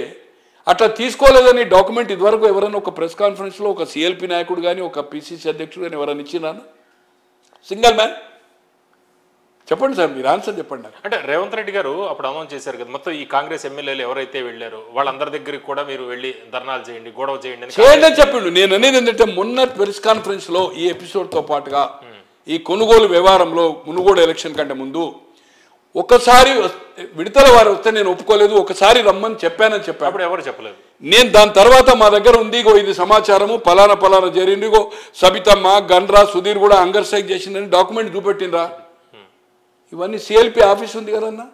B: అట్లా తీసుకోలేదని డాక్యుమెంట్ ఇదివరకు ఎవరైనా ఒక ప్రెస్ కాన్ఫరెన్స్లో ఒక సిఎల్పి నాయకుడు కానీ ఒక పిసిసి అధ్యక్షుడు కానీ ఎవరైనా ఇచ్చినాను? సింగల్ మ్యాన్ చెప్పండి సార్, మీరు ఆన్సర్ చెప్పండి.
A: అంటే రేవంత్ రెడ్డి గారు అప్పుడు అనౌన్స్ చేశారు కదా, మొత్తం ఈ కాంగ్రెస్ ఎమ్మెల్యేలు ఎవరైతే వెళ్ళారో వాళ్ళందరి దగ్గరికి కూడా మీరు వెళ్ళి ధర్నాలు చేయండి, గొడవ చేయండి
B: అని చెప్పిండు. నేను అనేది ఏంటంటే మొన్న ప్రెస్ కాన్ఫరెన్స్లో ఈ ఎపిసోడ్తో పాటుగా ఈ కొనుగోలు వ్యవహారంలో మునుగోడు ఎలక్షన్ కంటే ముందు ఒకసారి విడతల వారు వస్తే నేను ఒప్పుకోలేదు, ఒకసారి రమ్మని చెప్పానని చెప్పాను.
A: అప్పుడు ఎవరు చెప్పలేదు.
B: నేను దాని తర్వాత మా దగ్గర ఉంది ఇది సమాచారము, పలానా జరిగిందిగో, సబితమ్మ, గండ్రా, సుధీర్ కూడా అంగర్ స్ట్రైక్ చేసిందని డాక్యుమెంట్ చూపెట్టినరా. ఇవన్నీ సిఎల్పి ఆఫీస్ ఉంది కదన్నా,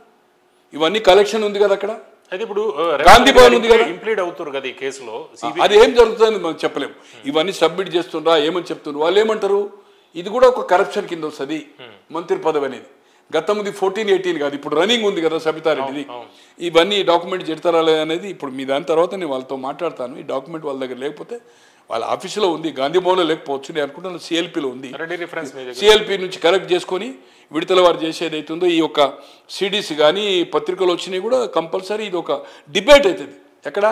B: ఇవన్నీ కలెక్షన్ ఉంది కదా అక్కడ,
A: అయితే ఇప్పుడు
B: గాంధీ భవన్ ఉంది కదా,
A: ఇంప్లీడ్ అవుతారు కదా ఈ కేసులో.
B: అది ఏం జరుగుతుందని మనం చెప్పలేము. ఇవన్నీ సబ్మిట్ చేస్తుండ్రా, ఏమని చెప్తున్నారు వాళ్ళు, ఏమంటారు ఇది కూడా ఒక కరప్షన్ కింద వస్తుంది మంత్రి పదవి అనేది. గతంది 14-18 కాదు, ఇప్పుడు రన్నింగ్ ఉంది కదా సబితారెడ్డిది. ఇవన్నీ డాక్యుమెంట్ చెడతారా అనేది ఇప్పుడు మీ దాని తర్వాత నేను వాళ్ళతో మాట్లాడతాను. ఈ డాక్యుమెంట్ వాళ్ళ దగ్గర లేకపోతే వాళ్ళ ఆఫీసులో ఉంది, గాంధీ భవన్లో లేకపోవచ్చు, నేను అనుకుంటున్నాను సిఎల్పిలో ఉంది. సిఎల్పి నుంచి కలెక్ట్ చేసుకొని విడతల వారు చేసేది అవుతుందో ఈ యొక్క సిడిసి కానీ పత్రికలు వచ్చినాయి కూడా కంపల్సరీ ఇది ఒక డిబేట్ అవుతుంది ఎక్కడ,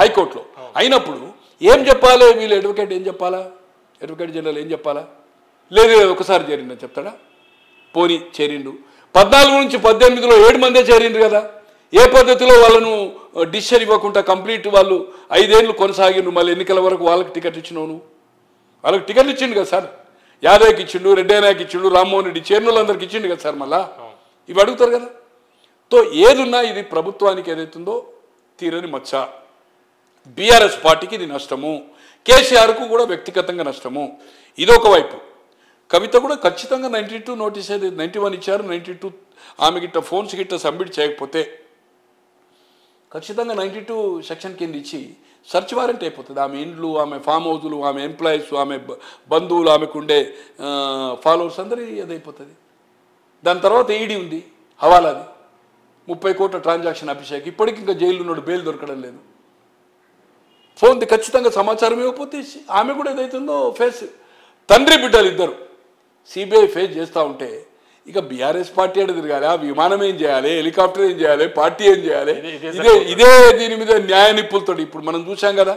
B: హైకోర్టులో. అయినప్పుడు ఏం చెప్పాలి వీళ్ళు, అడ్వకేట్ ఏం చెప్పాలా, అడ్వకేట్ జనరల్ ఏం చెప్పాలా? లేదు ఒకసారి చేరిందని చెప్తాడా? పోనీ చేరిండు, 14 నుంచి 18లో 7 మందే చేరిండు కదా. ఏ పద్ధతిలో వాళ్ళను డిసిషన్ ఇవ్వకుండా కంప్లీట్ వాళ్ళు 5 ఏళ్ళు కొనసాగిండు, మళ్ళీ ఎన్నికల వరకు వాళ్ళకి టికెట్ ఇచ్చినావు నువ్వు. వాళ్ళకి టికెట్ ఇచ్చిండు కదా సార్, యాదవ్కి ఇచ్చిండు, రెడ్డైనాకి ఇచ్చిండు, రామ్మోహన్ రెడ్డి చేరినోళ్ళందరికి ఇచ్చిండు కదా సార్. మళ్ళా ఇవి అడుగుతారు కదా. తో ఏదున్నా ఇది ప్రభుత్వానికి ఏదైతుందో తీరని మచ్చ, బీఆర్ఎస్ పార్టీకి ఇది నష్టము, కేసీఆర్కు కూడా వ్యక్తిగతంగా నష్టము. ఇదొక వైపు. కవిత కూడా ఖచ్చితంగా 92 నోటీస్ అయితే 91 ఇచ్చారు, 92 ఆమె గిట్ట ఫోన్స్ గిట్ట సబ్మిట్ చేయకపోతే ఖచ్చితంగా 92 సెక్షన్ కింద ఇచ్చి సర్చ్ వారెంట్ అయిపోతుంది. ఆమె ఇండ్లు, ఆమె ఫామ్ హౌజులు, ఆమె ఎంప్లాయీస్, ఆమె బంధువులు, ఆమెకుండే ఫాలోవర్స్ అందరి అదైపోతుంది. దాని తర్వాత ఈడీ ఉంది, హవాలాది. 30 కోట్ల ట్రాన్సాక్షన్ అభిషేక్ ఇప్పటికి ఇంకా జైలు ఉన్నాడు, బెయిల్ దొరకడం లేదు. ఫోన్ది ఖచ్చితంగా సమాచారం ఇవ్వకపోతే ఆమె కూడా ఏదైతుందో ఫేస్, తండ్రి బిడ్డలు ఇద్దరు సిబిఐ ఫేస్ చేస్తూ ఉంటే ఇక బీఆర్ఎస్ పార్టీ అంటే తిరగాలి, ఆ విమానం ఏం చేయాలి, హెలికాప్టర్ ఏం చేయాలి, పార్టీ ఏం చేయాలి, ఇదే దీని మీద న్యాయ నిపులతో. ఇప్పుడు మనం చూసాం కదా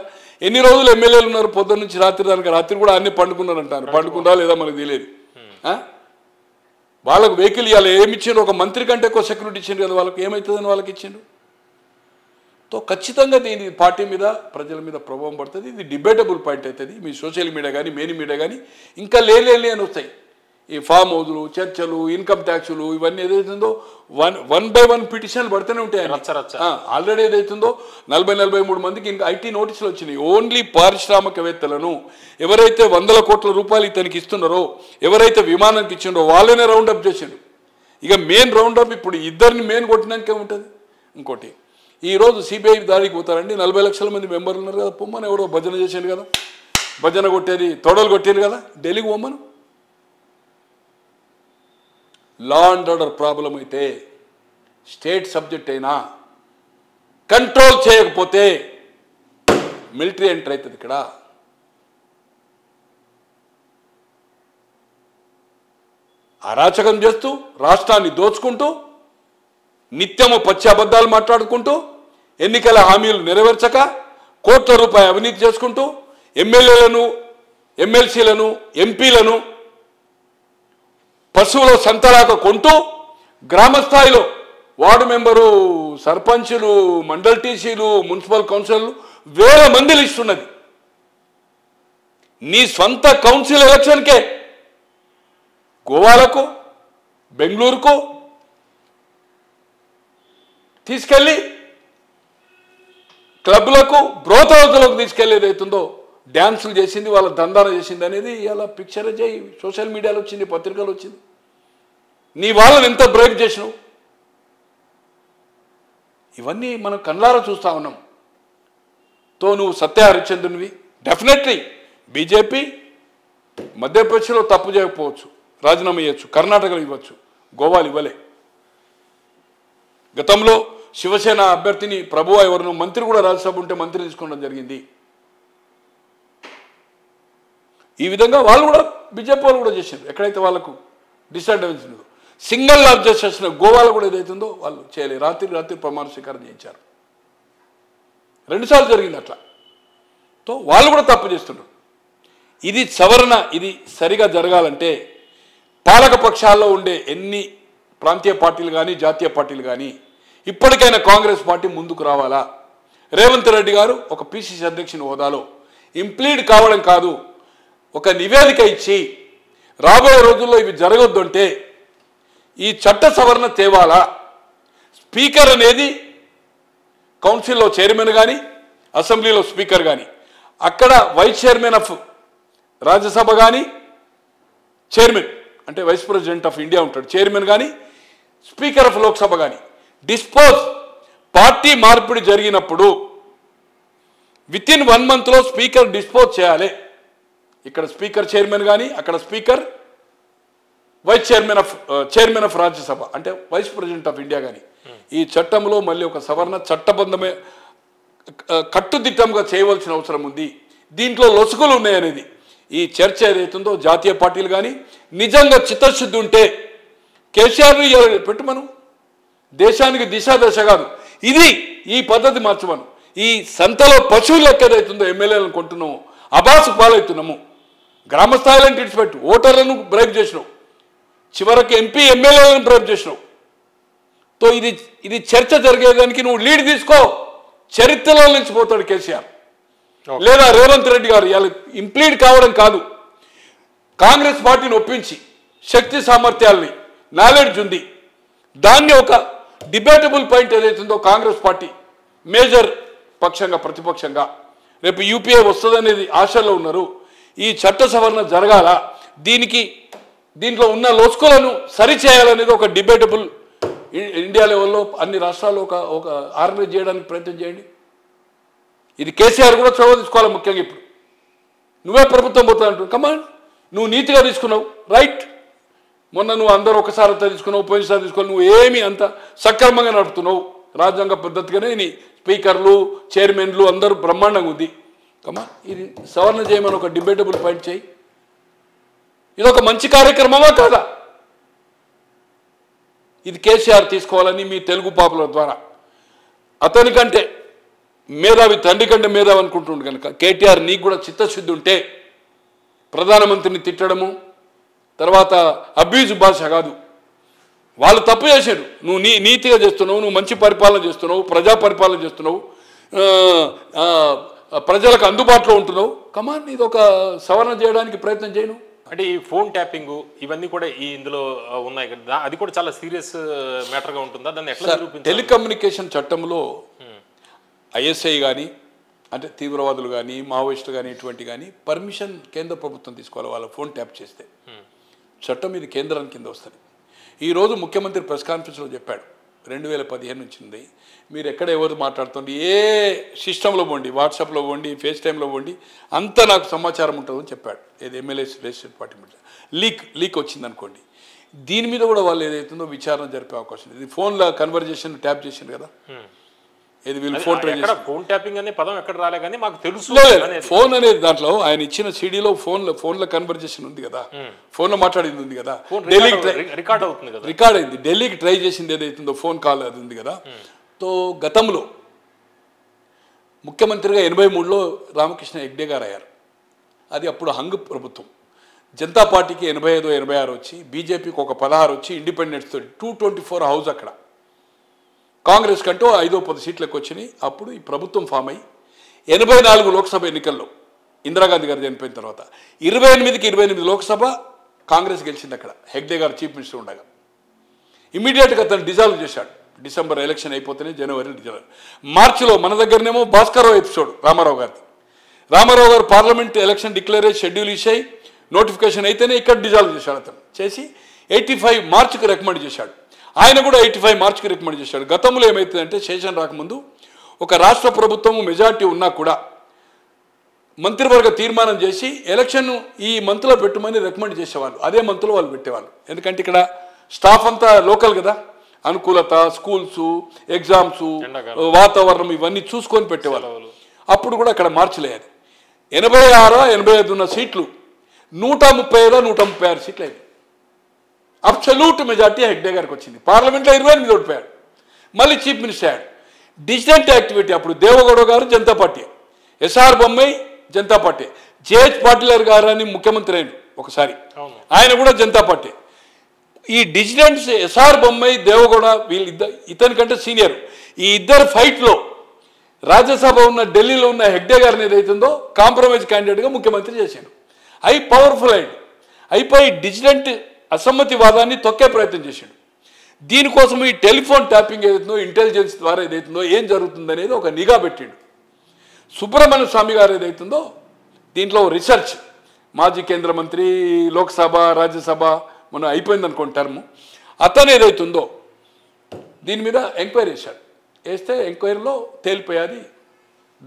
B: ఎన్ని రోజులు ఎమ్మెల్యేలు ఉన్నారు, పొద్దున్న నుంచి రాత్రి దానికి, రాత్రి కూడా అన్ని పండుకున్నారు అంటారు, పండుకుంటా లేదా మనకు తెలియదు. వాళ్ళకు వెహికల్ ఇవ్వాలి, ఏమి ఇచ్చిండ్రు, ఒక మంత్రి కంటే ఎక్కువ సెక్యూరిటీ ఇచ్చిండ్రు కదా, వాళ్ళకి ఏమవుతుందని వాళ్ళకి ఇచ్చిండ్రు. తో ఖచ్చితంగా దీని పార్టీ మీద ప్రజల మీద ప్రభావం పడుతుంది. ఇది డిబేటబుల్ పాయింట్ అవుతుంది. మీ సోషల్ మీడియా కానీ మెయిన్ మీడియా కానీ ఇంకా లేని అని వస్తాయి. ఈ ఫామ్ హౌజులు, చర్చలు, ఇన్కమ్ ట్యాక్సులు ఇవన్నీ ఏదైతుందో వన్ బై వన్ పిటిషన్లు పడుతూనే ఉంటాయి. ఆల్రెడీ ఏదైతుందో 40-43 మందికి ఇంకా ఐటీ నోటీసులు వచ్చినాయి. ఓన్లీ పారిశ్రామికవేత్తలను ఎవరైతే 100 కోట్ల రూపాయలు ఇతనికి ఇస్తున్నారో, ఎవరైతే విమానానికి ఇచ్చిండో వాళ్ళనే రౌండప్ చేసిండు. ఇక మెయిన్ రౌండప్ ఇప్పుడు ఇద్దరిని మెయిన్ కొట్టినాకే ఉంటుంది. ఇంకోటి ఈరోజు సిబిఐ దాడికి పోతారండి, 40 లక్షల మంది మెంబర్లు ఉన్నారు కదా, పొమ్మని ఎవరో భజన చేశాడు కదా, భజన కొట్టేది తొడలు కొట్టారు కదా, ఢిల్లీకి పోమ్మను. లా అండ్ ఆర్డర్ ప్రాబ్లం అయితే స్టేట్ సబ్జెక్ట్ అయినా కంట్రోల్ చేయకపోతే మిలిటరీ ఎంటర్ అవుతుంది. ఇక్కడ అరాచకం చేస్తూ రాష్ట్రాన్ని దోచుకుంటూ నిత్యము పచ్చి అబద్ధాలు మాట్లాడుకుంటూ ఎన్నికల హామీలు నెరవేర్చక కోట్ల రూపాయల అవినీతి చేసుకుంటూ ఎమ్మెల్యేలను, ఎమ్మెల్సీలను, ఎంపీలను పశువుల సంతలాగా కొంటూ గ్రామ స్థాయిలో వార్డు మెంబరు, సర్పంచులు, మండల్ టీసీలు, మున్సిపల్ కౌన్సిలర్లు వేల మంది లిస్ట్ ఉన్నది. నీ సొంత కౌన్సిల్ ఎలక్షన్కే గోవాలకు, బెంగళూరుకు తీసుకెళ్ళి క్లబ్లకు, బ్రోత్ హౌస్లకు తీసుకెళ్ళేది అవుతుందో డ్యాన్సులు చేసింది, వాళ్ళ దందాన చేసింది అనేది ఇలా పిక్చర్ చేయి, సోషల్ మీడియాలో వచ్చింది, పత్రికలు వచ్చింది. నీ వాళ్ళని ఎంత బ్రేక్ చేసినావు, ఇవన్నీ మనం కళ్ళారా చూస్తూ ఉన్నాం. తో నువ్వు సత్య హరిశ్చంద్రునివి. డెఫినెట్లీ బీజేపీ మధ్యప్రదేశ్లో తప్పు చేయకపోవచ్చు, రాజీనామా ఇవ్వచ్చు, కర్ణాటకలో ఇవ్వచ్చు, గోవాలు ఇవ్వలే. గతంలో శివసేన అభ్యర్థిని ప్రభువా ఎవరినో మంత్రి కూడా రాజ్యసభ ఉంటే మంత్రి తీసుకోవడం జరిగింది. ఈ విధంగా వాళ్ళు కూడా బీజేపీ వాళ్ళు కూడా చేశారు. ఎక్కడైతే వాళ్ళకు డిసడ్వాంటేజ్ ఉందో సింగిల్ లార్జెస్ట్ చేసిన గోవాలో కూడా ఏదైతుందో వాళ్ళు చేయలేదు. రాత్రి ప్రమాణ స్వీకారం చేయించారు. 2 సార్లు జరిగింది అట్లా. తో వాళ్ళు కూడా తప్పు చేస్తున్నారు. ఇది సవరణ, ఇది సరిగా జరగాలంటే పాలక పక్షాల్లో ఉండే ఎన్ని ప్రాంతీయ పార్టీలు కానీ జాతీయ పార్టీలు కానీ ఇప్పటికైనా కాంగ్రెస్ పార్టీ ముందుకు రావాలా. రేవంత్ రెడ్డి గారు ఒక పిసిసి అధ్యక్షుని హోదాలో ఇంప్లీడ్ కావడం కాదు, ఒక నివేదిక ఇచ్చి రాబోయే రోజుల్లో ఇవి జరగొద్దంటే ఈ చట్ట సవరణ తేవాలా. స్పీకర్ అనేది కౌన్సిల్లో చైర్మన్ కానీ, అసెంబ్లీలో స్పీకర్ కానీ, అక్కడ వైస్ చైర్మన్ ఆఫ్ రాజ్యసభ కానీ, చైర్మన్ అంటే వైస్ ప్రెసిడెంట్ ఆఫ్ ఇండియా ఉంటాడు, చైర్మన్ కానీ, స్పీకర్ ఆఫ్ లోక్సభ కానీ డిస్పోజ్ పార్టీ మార్పిడి జరిగినప్పుడు వితిన్ 1 మంత్లో స్పీకర్ డిస్పోజ్ చేయాలి. ఇక్కడ స్పీకర్ చైర్మన్ కానీ, అక్కడ speaker vice chairman of Rajya Sabha అంటే వైస్ ప్రెసిడెంట్ ఆఫ్ ఇండియా కానీ. ఈ చట్టంలో మళ్ళీ ఒక సవరణ చట్టబద్ధమే కట్టుదిట్టంగా చేయవలసిన అవసరం ఉంది. దీంట్లో లొసుగులు ఉన్నాయనేది ఈ చర్చ ఏదైతుందో జాతీయ పార్టీలు కానీ నిజంగా చిత్తశుద్ధి ఉంటే కేసీఆర్ని పెట్టుమను, దేశానికి దిశ కాదు ఇది, ఈ పద్ధతి మార్చమను. ఈ సంతలో పశువులు లెక్క ఏదైతుందో ఎమ్మెల్యేలను కొంటున్నాము, అబాసు పాలవుతున్నాము, గ్రామ స్థాయిలను విడిచిపెట్టు, ఓటర్లను బ్రేక్ చేసినావు, చివరికి ఎంపీ ఎమ్మెల్యేలను బ్రేక్ చేసినావు. తో ఇది చర్చ జరిగేదానికి నువ్వు లీడ్ తీసుకో. చరిత్రలో నిలిచిపోతాడు కేసీఆర్ లేదా రేవంత్ రెడ్డి గారు. ఇలా ఇంప్లీడ్ కావడం కాదు, కాంగ్రెస్ పార్టీని ఒప్పించి శక్తి సామర్థ్యాలని, నాలెడ్జ్ ఉంది, దాన్ని ఒక డిబేటబుల్ పాయింట్ ఏదైతుందో కాంగ్రెస్ పార్టీ మేజర్ పక్షంగా ప్రతిపక్షంగా రేపు యూపీఏ వస్తుందనేది ఆశలో ఉన్నారు. ఈ చట్ట సవరణ జరగాల, దీంట్లో ఉన్న లోసుకులను సరిచేయాలనేది ఒక డిబేటబుల్ ఇండియా లెవెల్లో అన్ని రాష్ట్రాల్లో ఒక ఆర్గనైజ్ చేయడానికి ప్రయత్నం చేయండి. ఇది కేసీఆర్ కూడా చొరవ తీసుకోవాలి. ముఖ్యంగా ఇప్పుడు నువ్వే ప్రభుత్వం పోతా అంటు కమాండ్, నువ్వు నీతిగా తీసుకున్నావు, రైట్, మొన్న నువ్వు అందరూ ఒకసారి తీసుకున్నావు, పోయినసారి తీసుకున్నావు, నువ్వు ఏమి అంత సక్రమంగా నడుపుతున్నావు, రాజ్యాంగ పద్ధతిగానే నీ స్పీకర్లు చైర్మన్లు అందరూ బ్రహ్మాండంగా ఉంది. కమా ఇది సవరణ చేయమని ఒక డిబేటబుల్ పాయింట్ చేయి. ఇదొక మంచి కార్యక్రమమా కాదా? ఇది కేసీఆర్ తీసుకోవాలని మీ తెలుగు పాపుల ద్వారా అతనికంటే మేధావి, తండ్రి కంటే మేధావి అనుకుంటుండే కనుక కేటీఆర్ నీకు కూడా చిత్తశుద్ధి ఉంటే ప్రధానమంత్రిని తిట్టడము తర్వాత అబ్యూజ్ భాష కాదు. వాళ్ళు తప్పు చేశారు, నువ్వు నీతిగా చేస్తున్నావు, నువ్వు మంచి పరిపాలన చేస్తున్నావు, ప్రజా పరిపాలన చేస్తున్నావు, ప్రజలకు అందుబాటులో ఉంటున్నావు. కమాన్ ఇది ఒక సవరణ చేయడానికి ప్రయత్నం చేయను.
A: అంటే ఈ ఫోన్ ట్యాపింగ్ ఇవన్నీ కూడా ఈ ఇందులో ఉన్నాయి కదా, అది కూడా చాలా సీరియస్ మ్యాటర్గా ఉంటుందా? దాన్ని ఎట్లా నిరూపించాలి?
B: టెలికమ్యూనికేషన్ చట్టంలో ఐఎస్ఐ కానీ అంటే తీవ్రవాదులు కానీ మావోయిస్టులు కానీ ఇటువంటి కానీ పర్మిషన్ కేంద్ర ప్రభుత్వం తీసుకోవాలి. వాళ్ళ ఫోన్ ట్యాప్ చేస్తే చట్టం ఇది కేంద్రానికి కింద వస్తుంది. ఈరోజు ముఖ్యమంత్రి ప్రెస్ కాన్ఫరెన్స్లో చెప్పాడు 2015 నుంచి ఉంది, మీరు ఎక్కడ ఎవరు మాట్లాడుతుంది ఏ సిస్టంలో పోండి, వాట్సాప్లో పోండి, ఫేస్ టైంలో పోండి, అంతా నాకు సమాచారం ఉంటుందని చెప్పాడు. ఏది ఎమ్మెల్యే లెజిస్లేటివ్ పార్టీ లీక్ వచ్చింది అనుకోండి, దీని మీద కూడా వాళ్ళు ఏదైతుందో విచారణ జరిపే అవకాశం ఉంది. ఇది ఫోన్లో కన్వర్జేషన్ ట్యాప్ చేసింది కదా, ఇది వీళ్ళు
A: ఫోన్ ట్యాపింగ్ అనే పదం ఎక్కడ రాలే కానీ మాకు తెలుసు.
B: ఫోన్ అనేది దాంట్లో ఆయన ఇచ్చిన సిడీలో ఫోన్లో కన్వర్జేషన్ ఉంది కదా, ఫోన్లో మాట్లాడింది ఉంది కదా,
A: రికార్డ్ అవుతుంది కదా,
B: రికార్డ్ అయింది. ఢిల్లీకి ట్రై చేసింది ఏదైతుందో ఫోన్ కాల్ అది ఉంది కదా. తో గతంలో ముఖ్యమంత్రిగా 83లో రామకృష్ణ హెగ్డే గారు అయ్యారు. అది అప్పుడు హంగ్ ప్రభుత్వం. జనతా పార్టీకి 85, 86 వచ్చి, బీజేపీకి ఒక 16 వచ్చి, ఇండిపెండెన్స్ 224 హౌస్ అక్కడ, కాంగ్రెస్ కంటూ 5-10 సీట్లకు వచ్చినాయి. అప్పుడు ఈ ప్రభుత్వం ఫామ్ అయ్యి 84 లోక్సభ ఎన్నికల్లో ఇందిరాగాంధీ గారు చనిపోయిన తర్వాత 28కి 28 లోక్సభ కాంగ్రెస్ గెలిచింది. అక్కడ హెగ్డే గారు చీఫ్ మినిస్టర్ ఉండగా ఇమీడియట్గా అతను డిజాల్వ్ చేశాడు. డిసెంబర్ ఎలక్షన్ అయిపోతేనే జనవరి డిజాల్వ్. మార్చిలో మన దగ్గరనేమో భాస్కర్రావు ఎపిసోడ్ రామారావు గారిది. రామారావు గారు పార్లమెంట్ ఎలక్షన్ డిక్లేర్ షెడ్యూల్ ఇచ్చాయి, నోటిఫికేషన్ అయితేనే ఇక్కడ డిజాల్వ్ చేశాడు. అతను చేసి 85 మార్చికి రికమెండ్ చేశాడు. ఆయన కూడా 85 మార్చికి రికమెండ్ చేశాడు. గతంలో ఏమవుతుందంటే సెషన్ రాకముందు ఒక రాష్ట్ర ప్రభుత్వం మెజార్టీ ఉన్నా కూడా మంత్రివర్గ తీర్మానం చేసి ఎలక్షన్ ఈ మంత్లో పెట్టమని రికమెండ్ చేసేవాళ్ళు, అదే మంత్లో వాళ్ళు పెట్టేవాళ్ళు. ఎందుకంటే ఇక్కడ స్టాఫ్ అంతా లోకల్ కదా, అనుకూలత, స్కూల్స్, ఎగ్జామ్స్, వాతావరణం ఇవన్నీ చూసుకొని పెట్టేవాళ్ళు. అప్పుడు కూడా అక్కడ మార్చలేదు. 86, 85 ఉన్న సీట్లు 135, 136 సీట్లు అయింది. అబ్సల్యూట్ మెజార్టీ హెగ్డే గారికి వచ్చింది. పార్లమెంట్లో 28 ఓడిపోయాడు. మళ్ళీ చీఫ్ మినిస్టర్ అయ్యాడు. డిసిడెంట్ యాక్టివిటీ అప్పుడు దేవగౌడ గారు Janata party, S R Bommai Janata party, J H పాటిలర్ గారు అని ముఖ్యమంత్రి అయిన ఒకసారి, ఆయన కూడా జనతా పార్టీ. ఈ డిసిడెంట్స్ ఎస్ఆర్ బొమ్మాయి, దేవగౌడ వీళ్ళిద్దరు, ఇతని కంటే సీనియర్, ఈ ఇద్దరు ఫైట్లో రాజ్యసభ ఉన్న ఢిల్లీలో ఉన్న హెగ్డే గారిని ఏదైతుందో కాంప్రమైజ్ క్యాండిడేట్గా ముఖ్యమంత్రి చేశాడు. పవర్ఫుల్ అయింది. అయిపోయి డిసిడెంట్ అసమ్మతివాదాన్ని తొక్కే ప్రయత్నం చేశాడు. దీనికోసం ఈ టెలిఫోన్ ట్యాపింగ్ ఏదైతుందో ఇంటెలిజెన్స్ ద్వారా ఏదైతుందో ఏం జరుగుతుంది అనేది ఒక నిఘా పెట్టాడు. సుబ్రహ్మణ్య స్వామి గారు ఏదైతుందో దీంట్లో రీసెర్చ్, మాజీ కేంద్ర మంత్రి, లోక్సభ, రాజ్యసభ మనం అయిపోయింది అనుకోండి టర్ము, అతను ఏదైతుందో దీని మీద ఎంక్వైరీ చేశాడు. వేస్తే ఎంక్వైరీలో తేలిపోయాది,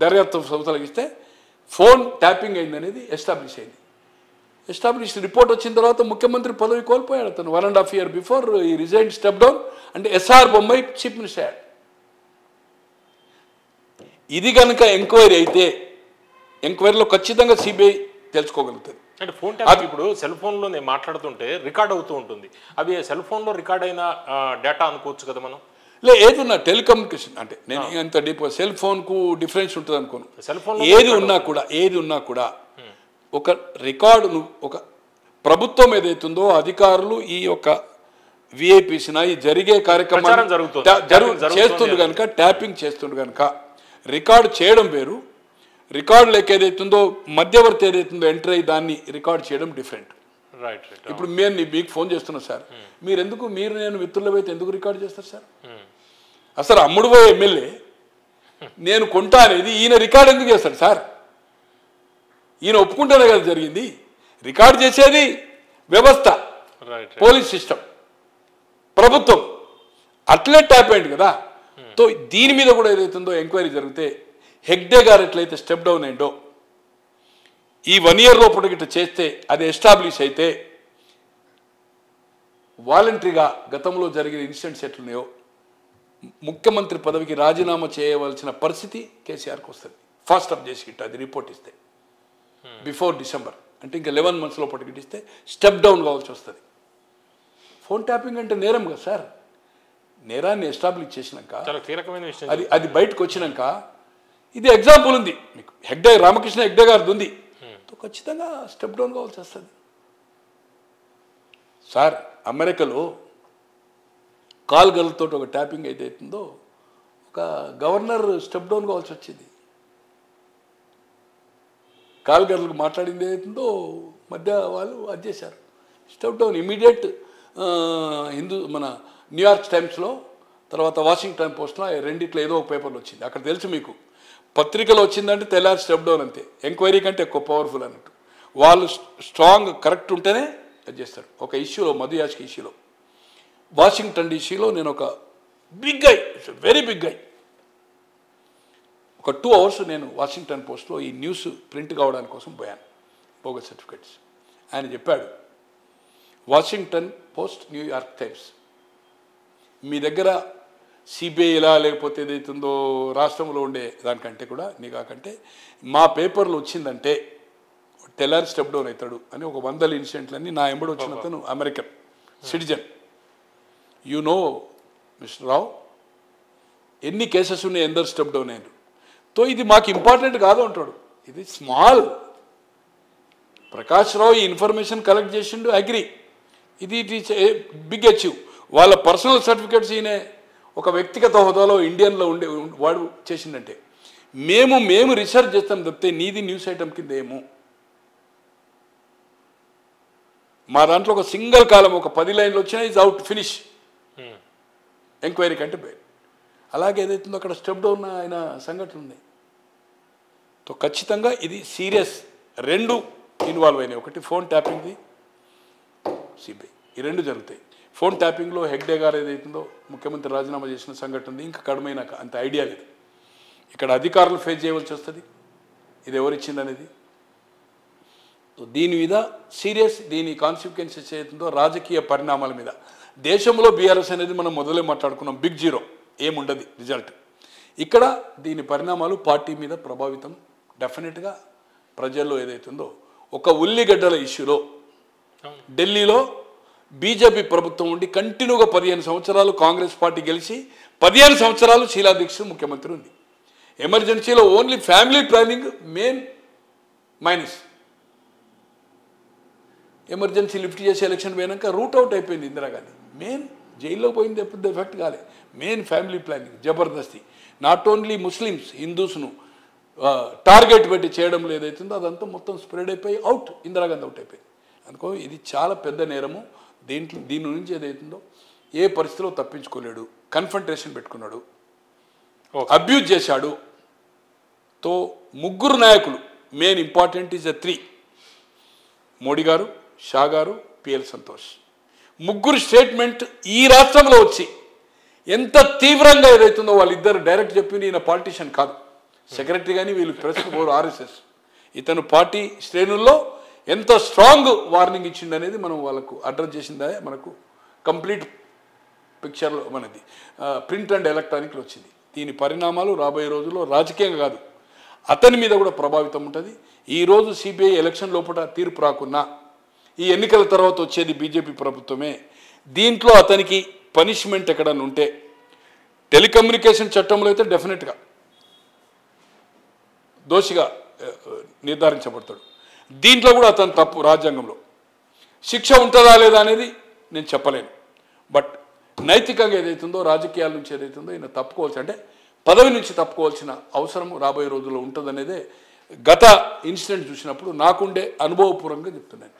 B: దర్యాప్తు సంస్థలకు ఇస్తే ఫోన్ ట్యాపింగ్ అయిందనేది ఎస్టాబ్లిష్ అయింది. ఎస్టాబ్లిష్ రిపోర్ట్ వచ్చిన తర్వాత ముఖ్యమంత్రి పదవి కోల్పోయాడు. అతను 1.5 years బిఫోర్ ఈ రిజైన్ స్టెప్ డౌన్ అంటే ఎస్ఆర్ బొమ్మాయి చీఫ్ మినిస్టర్ అయ్యాడు. ఇది కనుక ఎంక్వైరీ అయితే ఎంక్వైరీలో ఖచ్చితంగా సిబిఐ తెలుసుకోగలుగుతుంది.
A: అంటే ఫోన్ ట్యాపింగ్ ఇప్పుడు సెల్ ఫోన్లో నేను మాట్లాడుతుంటే రికార్డ్ అవుతూ ఉంటుంది, అవి సెల్ ఫోన్లో రికార్డ్ అయిన డేటా అనుకోవచ్చు కదా మనం?
B: ఏదున్నా టెలికమ్యూనికేషన్ అంటే నేను అంత డీప్ సెల్ ఫోన్కు డిఫరెన్స్ ఉంటుంది అనుకోను.
A: సెల్ ఫోన్
B: ఏది ఉన్నా కూడా ఒక రికార్డు, ఒక ప్రభుత్వం ఏదైతుందో అధికారులు ఈ యొక్క విఐపీసిన ఈ జరిగే కార్యక్రమాన్ని చేస్తుండు కనుక, ట్యాపింగ్ చేస్తుండు కనుక రికార్డు చేయడం వేరు, రికార్డు లెక్క ఏదైతుందో మధ్యవర్తి ఏదైతుందో ఎంటర్ అయ్యి దాన్ని రికార్డ్ చేయడం డిఫరెంట్. ఇప్పుడు మీకు ఫోన్ చేస్తున్నా సార్, మీరు నేను మిత్రుల అయితే ఎందుకు రికార్డు చేస్తారు సార్? అసలు అమ్ముడు పోయే ఎమ్మెల్యే నేను కొంటా అనేది ఈయన రికార్డు ఎందుకు చేస్తాడు సార్? ఈయన ఒప్పుకుంటేనే కదా జరిగింది. రికార్డు చేసేది వ్యవస్థ, పోలీస్ సిస్టమ్, ప్రభుత్వం. అట్లే ట్యాప్ అయింది కదా. తో దీని మీద కూడా ఏదైతుందో ఎంక్వైరీ జరిగితే హెగ్డే గారు ఎట్లయితే స్టెప్ డౌన్ అయిందో ఈ 1 year లోపల గిట్ట చేస్తే అది ఎస్టాబ్లిష్ అయితే వాలంటరీగా గతంలో జరిగిన ఇన్సిడెంట్స్ ఎట్లున్నాయో ముఖ్యమంత్రి పదవికి రాజీనామా చేయవలసిన పరిస్థితి కేసీఆర్కి వస్తుంది. ఫాస్ట్ అప్ చేసి అది రిపోర్ట్ ఇస్తే బిఫోర్ డిసెంబర్ అంటే ఇంకా 11 months లోపలికి ఇస్తే స్టెప్ డౌన్ కావాల్సి వస్తుంది. ఫోన్ ట్యాపింగ్ అంటే నేరం కదా సార్. నేరాన్ని ఎస్టాబ్లిష్ చేసినాక అది బయటకు వచ్చినాక ఇది ఎగ్జాంపుల్ ఉంది మీకు, రామకృష్ణ హెగ్డే గారిది ఉంది, ఖచ్చితంగా స్టెప్ డౌన్ కావాల్సి వస్తుంది సార్. అమెరికాలో కాల్ గర్ల్తో ఒక ట్యాపింగ్ అయితే అవుతుందో ఒక గవర్నర్ స్టెప్ డౌన్ కావాల్సి వచ్చింది. కాల్ గర్ల్కి మాట్లాడింది ఏదైతుందో మధ్య వాళ్ళు అది చేశారు, స్టెప్ డౌన్ ఇమీడియట్. మన న్యూయార్క్ టైమ్స్లో తర్వాత వాషింగ్టన్ పోస్ట్లో రెండిట్లో ఏదో ఒక పేపర్లో వచ్చింది. అక్కడ తెలుసు మీకు, పత్రికలో వచ్చిందంటే తెల్లారి స్టెప్ డౌన్ అంతే, ఎంక్వైరీ కంటే ఎక్కువ పవర్ఫుల్ అన్నట్టు. వాళ్ళు స్ట్రాంగ్ కరెక్ట్ ఉంటేనే అది చేస్తారు. ఒక ఇష్యూలో మధు యాష్కి ఇష్యూలో వాషింగ్టన్ డీసీలో నేను ఒక బిగ్ గై, వెరీ బిగ్ గై, ఒక 2 hours నేను వాషింగ్టన్ పోస్ట్లో ఈ న్యూస్ ప్రింట్ కావడానికి కోసం పోయాను, బోగస్ సర్టిఫికెట్స్. ఆయన చెప్పాడు, వాషింగ్టన్ పోస్ట్, న్యూయార్క్ టైమ్స్ మీ దగ్గర సిబిఐ ఇలా లేకపోతే ఏదైతుందో రాష్ట్రంలో ఉండే దానికంటే కూడా నీకంటే మా పేపర్లో వచ్చిందంటే తెల్లారి స్టెప్ డౌన్ అవుతాడు అని ఒక 100 ఇన్సిడెంట్లన్నీ నా ఎంబడి వచ్చిన అతను American citizen. You know mister Rao ఎన్ని కేసెస్ ఉన్నాయి, ఎందరు స్టెప్ డౌన్ అయ్యారు. తో ఇది మాకు ఇంపార్టెంట్ కాదు అంటాడు. ఇది స్మాల్. ప్రకాష్ రావు ఈ ఇన్ఫర్మేషన్ కలెక్ట్ చేసిండు, అగ్రి. ఇది it is a big achieve. వాళ్ళ పర్సనల్ సర్టిఫికెట్స్ ఈయన ఒక వ్యక్తిగత హోదాలో ఇండియన్లో ఉండే వాడు చేసిందంటే మేము రీసెర్చ్ చేస్తాం తప్పితే నీది న్యూస్ ఐటమ్ కింద ఏమో. మా దాంట్లో ఒక సింగిల్ కాలం ఒక 10 లైన్లు వచ్చినా ఈజ్ అవుట్, ఫినిష్, ఎంక్వైరీ కంటే పోయి. అలాగే ఏదైతుందో అక్కడ స్టెప్ డౌన్ అయిన సంఘటనలు ఉన్నాయి. తో ఖచ్చితంగా ఇది సీరియస్. 2 ఇన్వాల్వ్ అయినాయి, ఒకటి ఫోన్ ట్యాపింగ్ది, సిబిఐ, ఈ 2 జరుగుతాయి. ఫోన్ ట్యాపింగ్లో హెగ్డే గారు ఏదైతుందో ముఖ్యమంత్రి రాజీనామా చేసిన సంఘటన ఉంది, ఇంకా కడుమైనాక అంత ఐడియా లేదు. ఇక్కడ అధికారులు ఫేస్ చేయవలసి వస్తుంది, ఇది ఎవరిచ్చిందనేది. దీని మీద సీరియస్, దీని కాన్సిక్వెన్సెస్ ఏదైతుందో రాజకీయ పరిణామాల మీద. దేశంలో బీఆర్ఎస్ అనేది మనం మొదలే మాట్లాడుకున్నాం, బిగ్ జీరో, ఏముండదు రిజల్ట్. ఇక్కడ దీని పరిణామాలు పార్టీ మీద ప్రభావితం డెఫినెట్గా. ప్రజల్లో ఏదైతుందో ఒక ఉల్లిగడ్డల ఇష్యూలో ఢిల్లీలో బీజేపీ ప్రభుత్వం ఉండి కంటిన్యూగా 15 సంవత్సరాలు కాంగ్రెస్ పార్టీ గెలిచి 15 సంవత్సరాలు షీలా దీక్షిత్ ముఖ్యమంత్రి ఉంది. ఎమర్జెన్సీలో only family planning main minus. Emergency lift చేసి ఎలక్షన్ పోయినాక రూట్ అవుట్ అయిపోయింది ఇందిరాగాంధీ. మెయిన్ జైల్లో పోయింది ఎప్పుడు ఎఫెక్ట్ కాలే. మెయిన్ ఫ్యామిలీ ప్లానింగ్ జబర్దస్తి. నాట్ ఓన్లీ ముస్లిమ్స్, హిందూస్ను టార్గెట్ పెట్టి చేయడం ఏదైతుందో అదంతా మొత్తం స్ప్రెడ్ అయిపోయి అవుట్, ఇందిరాగాంధీ అవుట్ అయిపోయింది. అనుకో ఇది చాలా పెద్ద నేరము. దీని నుంచి ఏదైతుందో ఏ పరిస్థితిలో తప్పించుకోలేడు. కన్ఫంట్రేషన్ పెట్టుకున్నాడు, అబ్యూజ్ చేశాడు. తో 3 నాయకులు, మెయిన్ ఇంపార్టెంట్ ఈజ్ 3, మోడీ గారు, షా గారు, పిఎల్ సంతోష్. 3 స్టేట్మెంట్ ఈ రాష్ట్రంలో వచ్చి ఎంత తీవ్రంగా ఏదైతుందో వాళ్ళిద్దరు డైరెక్ట్ చెప్పింది. ఈయన పాలిటీషియన్ కాదు, సెక్రటరీ కానీ వీళ్ళు ప్రెస్కి పోరు, ఆర్ఎస్ఎస్. ఇతను పార్టీ శ్రేణుల్లో ఎంత స్ట్రాంగ్ వార్నింగ్ ఇచ్చింది అనేది మనం వాళ్ళకు అడ్రస్ చేసిందే మనకు కంప్లీట్ పిక్చర్లో మనది ప్రింట్ అండ్ ఎలక్ట్రానిక్లో వచ్చింది. దీని పరిణామాలు రాబోయే రోజుల్లో రాజకీయంగా కాదు అతని మీద కూడా ప్రభావితం ఉంటుంది. ఈరోజు సిబిఐ ఎలక్షన్ లోపల తీర్పు రాకున్నా ఈ ఎన్నికల తర్వాత వచ్చేది బీజేపీ ప్రభుత్వమే. దీంట్లో అతనికి పనిష్మెంట్ ఎక్కడన్నా ఉంటే టెలికమ్యూనికేషన్ చట్టంలో అయితే డెఫినెట్గా దోషిగా నిర్ధారించబడతాడు. దీంట్లో కూడా అతను తప్పు, రాజ్యాంగంలో శిక్ష ఉంటుందా లేదా అనేది నేను చెప్పలేను. బట్ నైతికంగా ఏదైతుందో రాజకీయాల నుంచి ఏదైతుందో ఈయన తప్పుకోవాల్సి, అంటే పదవి నుంచి తప్పుకోవాల్సిన అవసరం రాబోయే రోజుల్లో ఉంటుందనేదే గత ఇన్సిడెంట్ చూసినప్పుడు నాకుండే అనుభవపూర్వకంగా చెప్తున్నాను.